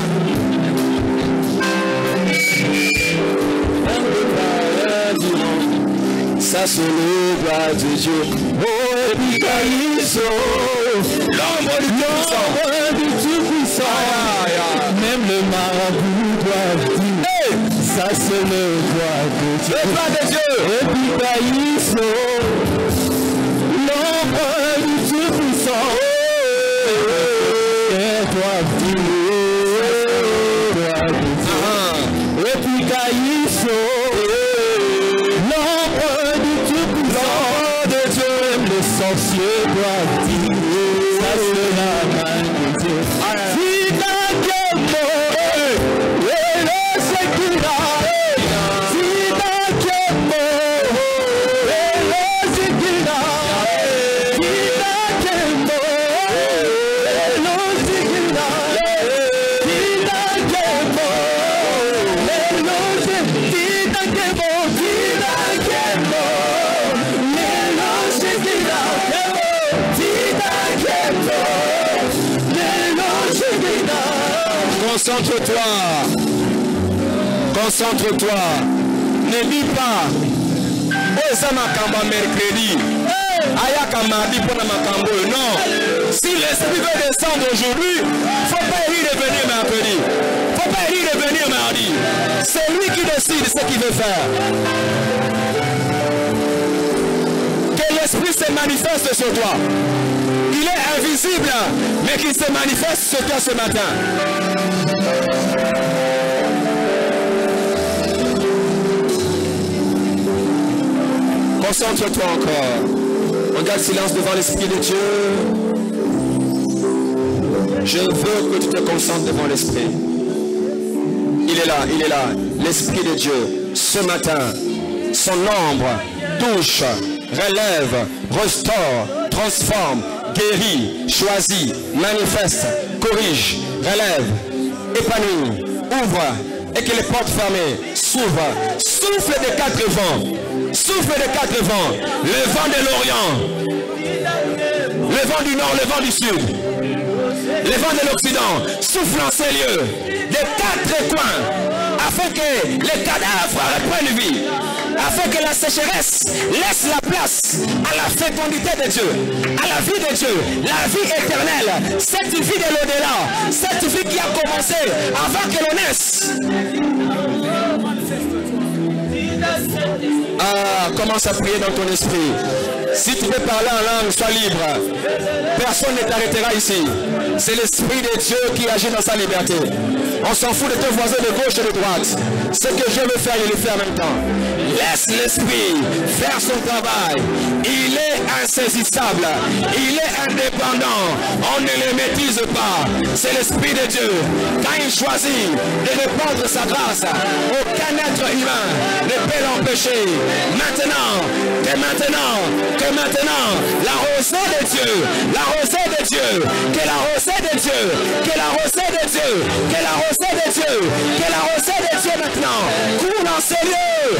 Ça c'est le roi de Dieu. Oh, Epikaïso. L'ombre du Tout-Puissant. Même le marabout doit dire. Ça c'est le roi de Dieu. Le roi de Dieu. Epikaïso. L'ombre du Tout-Puissant. Et doit dire. Epikaïso. Sorcier doit dire, ça c'est la main de Dieu. Si dans quel mot, et le séquira, si dans quel mot, et le séquira, si dans quel mot, et le séquira, si dans quel mot, et le séquira, si dans quel mot, si dans quel mot, et le séquira. Concentre-toi. Concentre-toi. Ne lis pas. Oh, ça m'a cambo mercredi. Ayaka mardi pour ma cambo. Non. Si l'esprit veut descendre aujourd'hui, il ne faut pas y revenir mercredi. Il ne faut pas y revenir mardi. C'est lui qui décide ce qu'il veut faire. Que l'esprit se manifeste sur toi. Il est invisible, mais qu'il se manifeste sur toi ce matin. Concentre-toi encore. On garde silence devant l'Esprit de Dieu. Je veux que tu te concentres devant l'Esprit. Il est là, il est là. L'Esprit de Dieu, ce matin, son ombre touche, relève, restaure, transforme, guérit, choisit, manifeste, corrige, relève, épanouit, ouvre, et que les portes fermées s'ouvrent. Souffle des quatre vents. Souffle des quatre vents. Le vent de l'Orient, le vent du Nord, le vent du Sud, le vent de l'Occident. Souffle en ces lieux des quatre coins, afin que les cadavres reprennent vie, afin que la sécheresse laisse la place à la fécondité de Dieu, à la vie de Dieu, la vie éternelle, cette vie de l'au-delà, cette vie qui a commencé avant que l'on naisse. Ah, commence à prier dans ton esprit. Si tu veux parler en langue, sois libre. Personne ne t'arrêtera ici. C'est l'Esprit de Dieu qui agit dans sa liberté. On s'en fout de tes voisins de gauche et de droite. Ce que je veux faire, il le fait en même temps. Laisse l'Esprit faire son travail. Il est insaisissable. Il est indépendant. On ne le maîtrise pas. C'est l'Esprit de Dieu. Quand il choisit de répandre sa grâce, aucun être humain ne peut l'empêcher. Maintenant, la rosée de Dieu, la rosée de Dieu, que la rosée de Dieu, que la rosée de Dieu, que la rosée de Dieu, que la rosée de Dieu maintenant coule dans ces lieux.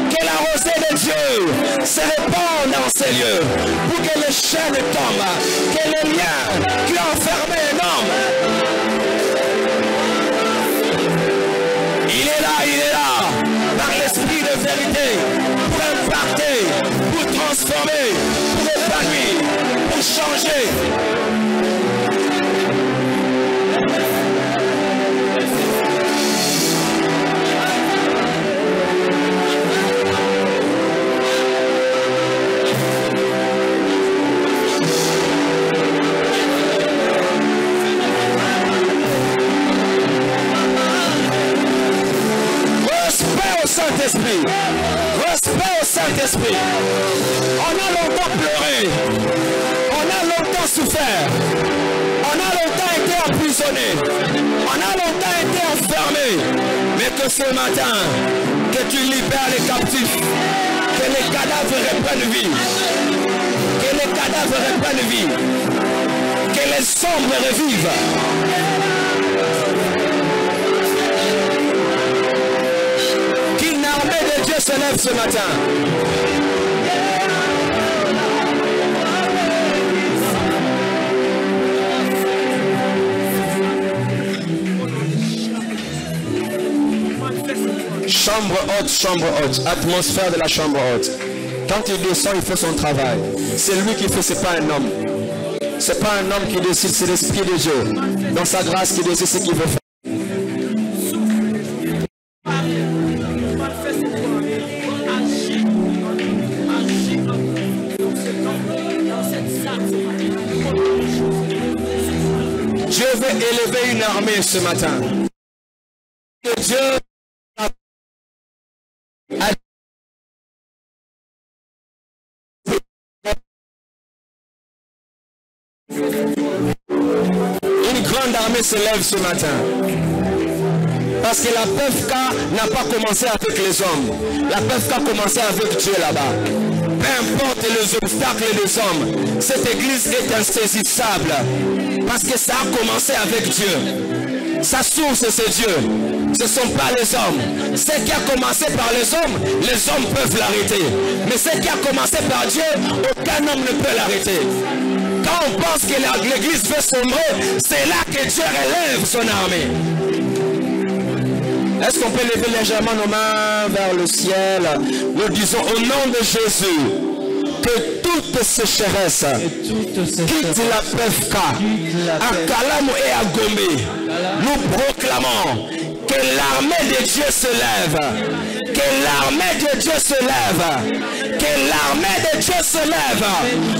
Que la rosée de Dieu se répande dans ces lieux pour que les chaînes tombent, que les liens qui ont enfermé un homme. Il est là, par l'esprit de vérité, pour impacter, pour transformer, pour épanouir, pour changer. Saint-Esprit, respect au Saint-Esprit. pleuré. On a longtemps souffert. On a longtemps été emprisonné. On a longtemps été enfermé. Mais que ce matin, que tu libères les captifs. Que les cadavres reprennent vie. Que les cadavres reprennent vie. Que les sombres revivent. Qu'une armée de Dieu se lève ce matin. Chambre haute, atmosphère de la chambre haute. Quand il descend, il fait son travail. C'est lui qui fait, c'est pas un homme. C'est pas un homme qui décide, c'est l'Esprit de Dieu. Dans sa grâce qui décide ce qu'il veut faire. Dieu veut élever une armée ce matin. Que Dieu une grande armée se lève ce matin. Parce que la PFK n'a pas commencé avec les hommes. La PFK a commencé avec Dieu là-bas. Peu importe les obstacles des hommes, cette église est insaisissable. Parce que ça a commencé avec Dieu. Sa source, c'est Dieu. Ce ne sont pas les hommes. Ce qui a commencé par les hommes peuvent l'arrêter. Mais ce qui a commencé par Dieu, aucun homme ne peut l'arrêter. Quand on pense que l'église veut sombrer, c'est là que Dieu relève son armée. Est-ce qu'on peut lever légèrement nos mains vers le ciel? Nous disons au nom de Jésus que toute sécheresse quitte la PFK, à Kalamou et à Gombe. Nous proclamons que l'armée de Dieu se lève. Que l'armée de Dieu se lève. Que l'armée de Dieu se lève.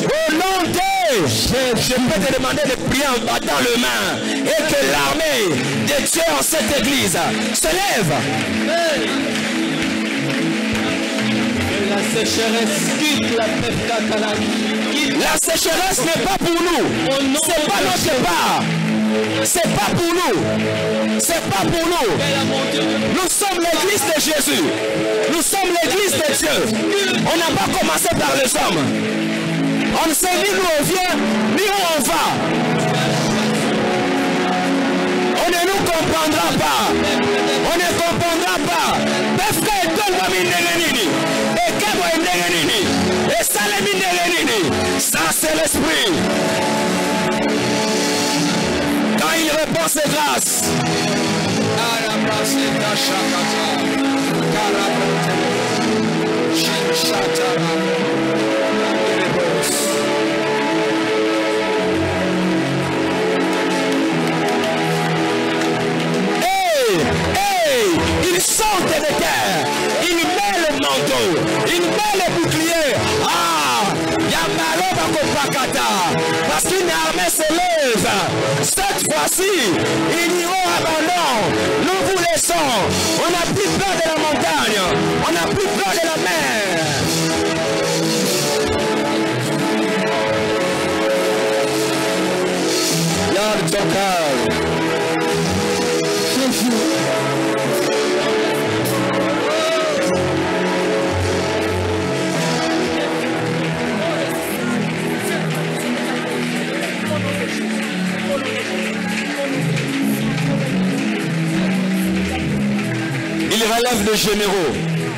Au nom de... Je peux te demander de prier en battant les mains. Et que l'armée de Dieu en cette église se lève. La sécheresse quitte la PFK Kalamou. La sécheresse n'est pas pour nous. C'est pas notre part. C'est pas pour nous. C'est pas pour nous. Nous sommes l'église de Jésus. Nous sommes l'église de Dieu. On n'a pas commencé par les hommes. On ne sait ni où on vient, ni où on va. On ne nous comprendra pas. On ne comprendra pas. PFK est tout le monde. Et ça, ça c'est l'esprit. Quand il répond ses grâces. Il sort de terre. Il met le manteau. Il met le bouclier. Parce qu'une armée se lève. Cette fois-ci, il n'y aura abandon. Nous vous laissons. On n'a plus peur de la montagne. On n'a plus peur de la mer. Garde ton cœur. Il relève les généraux.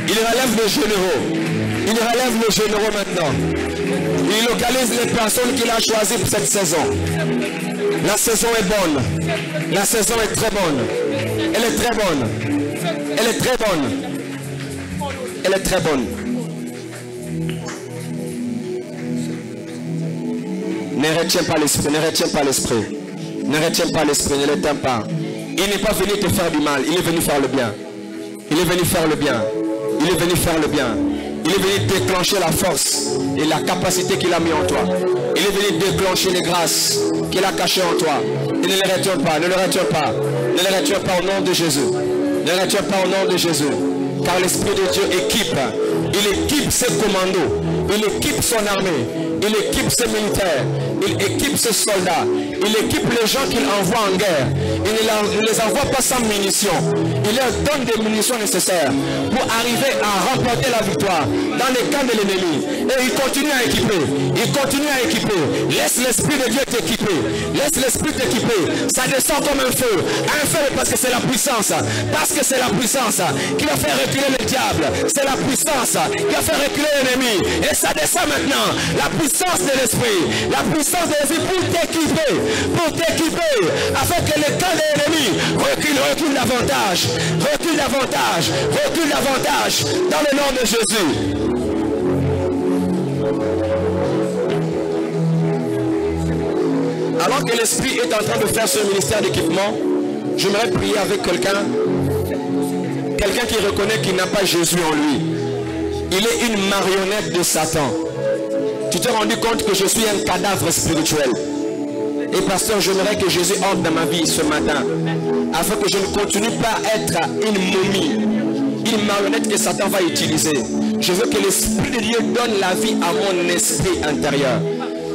Il relève les généraux. Il relève les généraux maintenant. Il localise les personnes qu'il a choisies pour cette saison. La saison est bonne. La saison est très bonne. Elle est très bonne. Elle est très bonne. Elle est très bonne. Ne retiens pas l'esprit. Ne retiens pas l'esprit. Ne retiens pas l'esprit. Ne l'éteins pas. Il n'est pas venu te faire du mal. Il est venu faire le bien. Il est venu faire le bien. Il est venu faire le bien. Il est venu déclencher la force et la capacité qu'il a mis en toi. Il est venu déclencher les grâces qu'il a cachées en toi. Et ne les retiens pas, ne le retiens pas. Ne le retiens pas au nom de Jésus. Ne le retiens pas au nom de Jésus. Car l'Esprit de Dieu équipe. Il équipe ses commandos. Il équipe son armée. il équipe ses militaires, il équipe ses soldats, il équipe les gens qu'il envoie en guerre. Il ne les envoie pas sans munitions. Il leur donne des munitions nécessaires pour arriver à remporter la victoire dans les camps de l'ennemi. Et il continue à équiper. Il continue à équiper. Laisse l'Esprit de Dieu t'équiper. Laisse l'Esprit t'équiper. Ça descend comme un feu. Un feu parce que c'est la puissance. Parce que c'est la puissance qui va faire reculer le diable. C'est la puissance qui va faire reculer l'ennemi. Et ça descend maintenant. La puissance de l'Esprit. La puissance de l'Esprit pour t'équiper. Pour t'équiper. Afin que le camp de l'ennemi recule davantage. Recule davantage. Recule davantage. Dans le nom de Jésus. Alors que l'Esprit est en train de faire ce ministère d'équipement, j'aimerais prier avec quelqu'un qui reconnaît qu'il n'a pas Jésus en lui. Il est une marionnette de Satan. Tu t'es rendu compte que je suis un cadavre spirituel. Et pasteur, j'aimerais que Jésus entre dans ma vie ce matin, afin que je ne continue pas à être une momie, une marionnette que Satan va utiliser. Je veux que l'Esprit de Dieu donne la vie à mon esprit intérieur.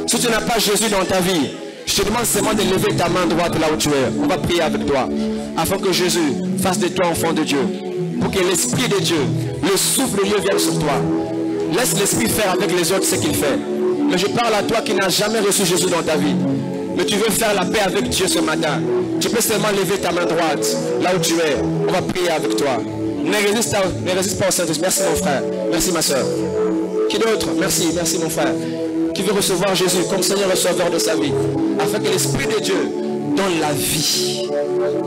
Si tu n'as pas Jésus dans ta vie, je te demande seulement de lever ta main droite là où tu es. On va prier avec toi, afin que Jésus fasse de toi enfant de Dieu. Pour que l'Esprit de Dieu, le souffle de Dieu vienne sur toi. Laisse l'Esprit faire avec les autres ce qu'il fait. Mais je parle à toi qui n'as jamais reçu Jésus dans ta vie. Mais tu veux faire la paix avec Dieu ce matin. Tu peux seulement lever ta main droite là où tu es. On va prier avec toi. Ne résiste pas au Saint-Esprit. Merci mon frère. Merci ma soeur. Qui d'autre? Merci mon frère. Qui veut recevoir Jésus comme Seigneur et Sauveur de sa vie, afin que l'Esprit de Dieu donne la vie.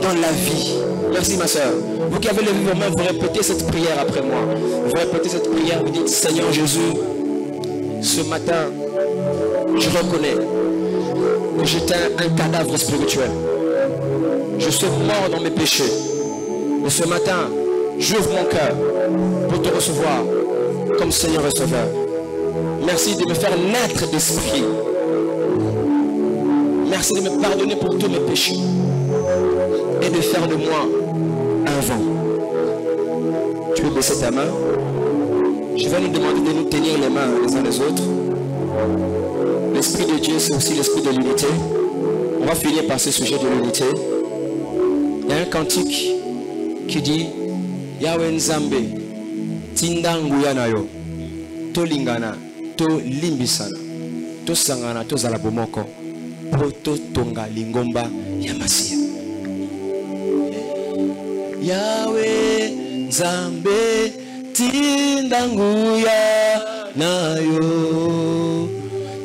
Donne la vie. Merci ma soeur. Vous qui avez levé vos mains, vous répétez cette prière après moi. Vous répétez cette prière, vous dites: Seigneur Jésus, ce matin, je reconnais que j'étais un cadavre spirituel. Je suis mort dans mes péchés. Mais ce matin, j'ouvre mon cœur pour te recevoir comme Seigneur et Sauveur. Merci de me faire naître d'esprit. Merci de me pardonner pour tous mes péchés. Et de faire de moi un vent. Tu peux baisser ta main. Je vais nous demander de nous tenir les mains les uns les autres. L'Esprit de Dieu, c'est aussi l'Esprit de l'unité. On va finir par ce sujet de l'unité. Il y a un cantique qui dit: Yahweh Nzambe, Tindanguya nayo, Tolingana, To limbisana, To sangana, To zalabomoko, Poto tonga lingomba yamasia. Yahweh Nzambe, Tindanguya nayo,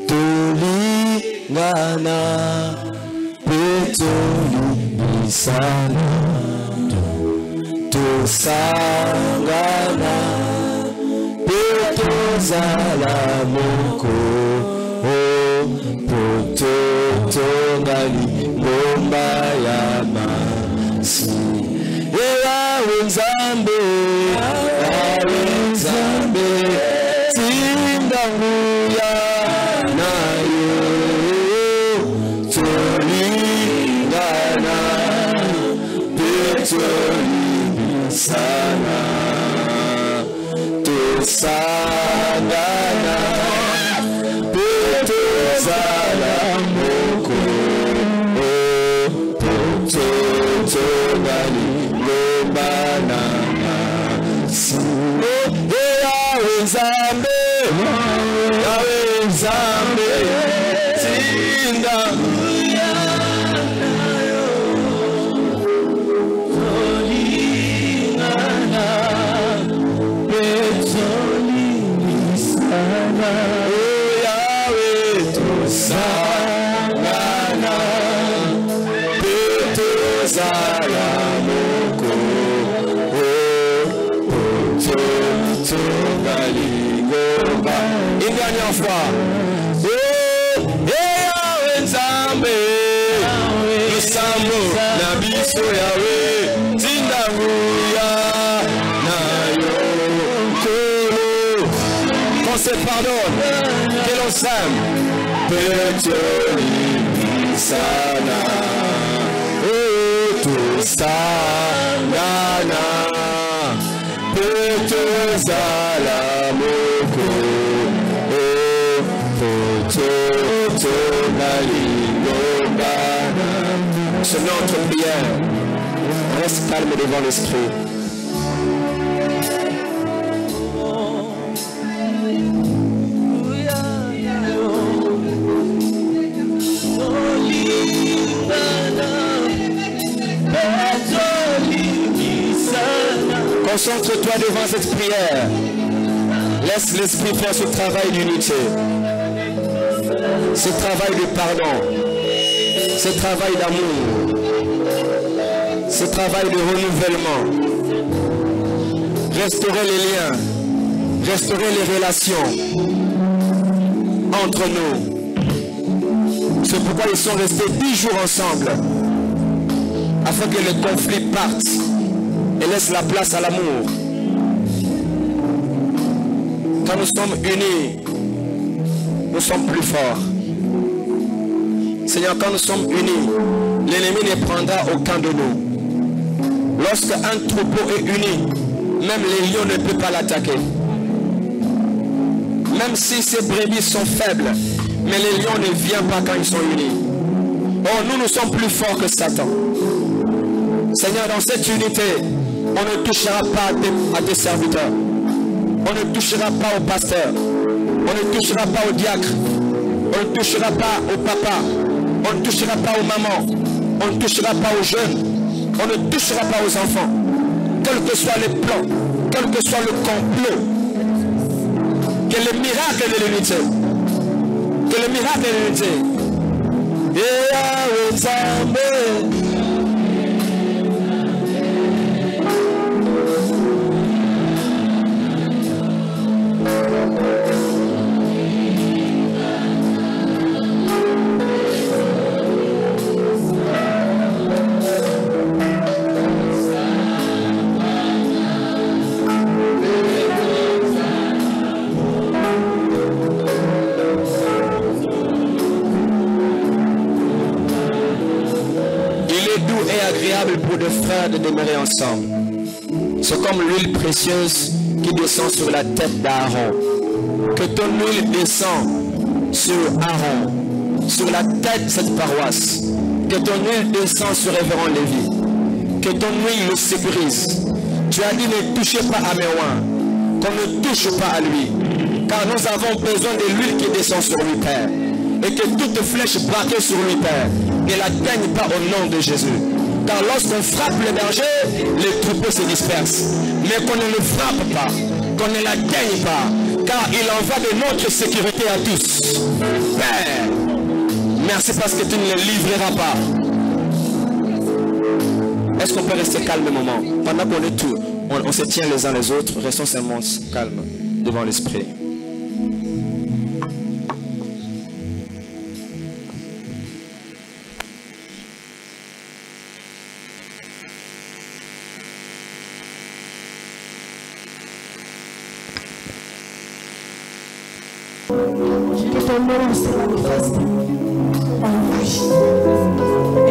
Tolingana, Poto limbisana, To sangana, Poto zalamoko, Poto tongali bomba yamasi. Yahweh Nzambe, Yahweh Nzambe, Tindanguya nayo, Tolingana, Poto limbisana, To sangana, Poto zalamoko, Poto tongali bomba yamasi. Yahweh Nzambe, Yahweh Nzambe, Tindanguya nayo, Tolingana, Poto limbisana. Yahweh, To sangana, Poto zalamoko, Poto tongali bomba. Une dernière fois. Yahweh Nzambe, Lusambo, Nabiso Yahweh, Tindanguya nayo, Kolo. Qu'on se pardonne, que l'on s'aime. Poto limbisana, To sangana, Poto zalamoko, Poto C'est notre prière. Reste calme devant l'Esprit. Concentre-toi devant cette prière. Laisse l'Esprit faire ce travail d'unité. Ce travail de pardon. Ce travail d'amour. Ce travail de renouvellement. Restaurer les liens. Restaurer les relations entre nous. C'est pourquoi ils sont restés 10 jours ensemble. Afin que le conflit parte et laisse la place à l'amour. Quand nous sommes unis, nous sommes plus forts. Seigneur, quand nous sommes unis, l'ennemi ne prendra aucun de nous. Lorsqu'un troupeau est uni, même les lions ne peuvent pas l'attaquer. Même si ces brebis sont faibles, mais les lions ne viennent pas quand ils sont unis. Oh, nous sommes plus forts que Satan. Seigneur, dans cette unité, on ne touchera pas à tes serviteurs. On ne touchera pas au pasteur. On ne touchera pas au diacre. On ne touchera pas au papa. On ne touchera pas aux mamans. On ne touchera pas aux jeunes. On ne touchera pas aux enfants. Quel que soit le plan, quel que soit le complot, que le miracle de l'unité, que le miracle de l'unité. Pour deux frères de demeurer ensemble. C'est comme l'huile précieuse qui descend sur la tête d'Aaron. Que ton huile descend sur Aaron, sur la tête de cette paroisse. Que ton huile descend sur Révérend Lévi. Que ton huile le sécurise. Tu as dit ne touchez pas à Méouin, qu'on ne touche pas à lui. Car nous avons besoin de l'huile qui descend sur lui, Père. Et que toute flèche braquée sur lui, Père, ne l'atteigne pas au nom de Jésus. Car lorsqu'on frappe le berger, les troupeaux se dispersent. Mais qu'on ne le frappe pas, qu'on ne l'atteigne pas, car il en va de notre sécurité à tous. Père, merci parce que tu ne les livreras pas. Est-ce qu'on peut rester calme un moment? Pendant qu'on est tout, on se tient les uns les autres, restons seulement calmes devant l'Esprit. Que ton nom se manifeste en nous.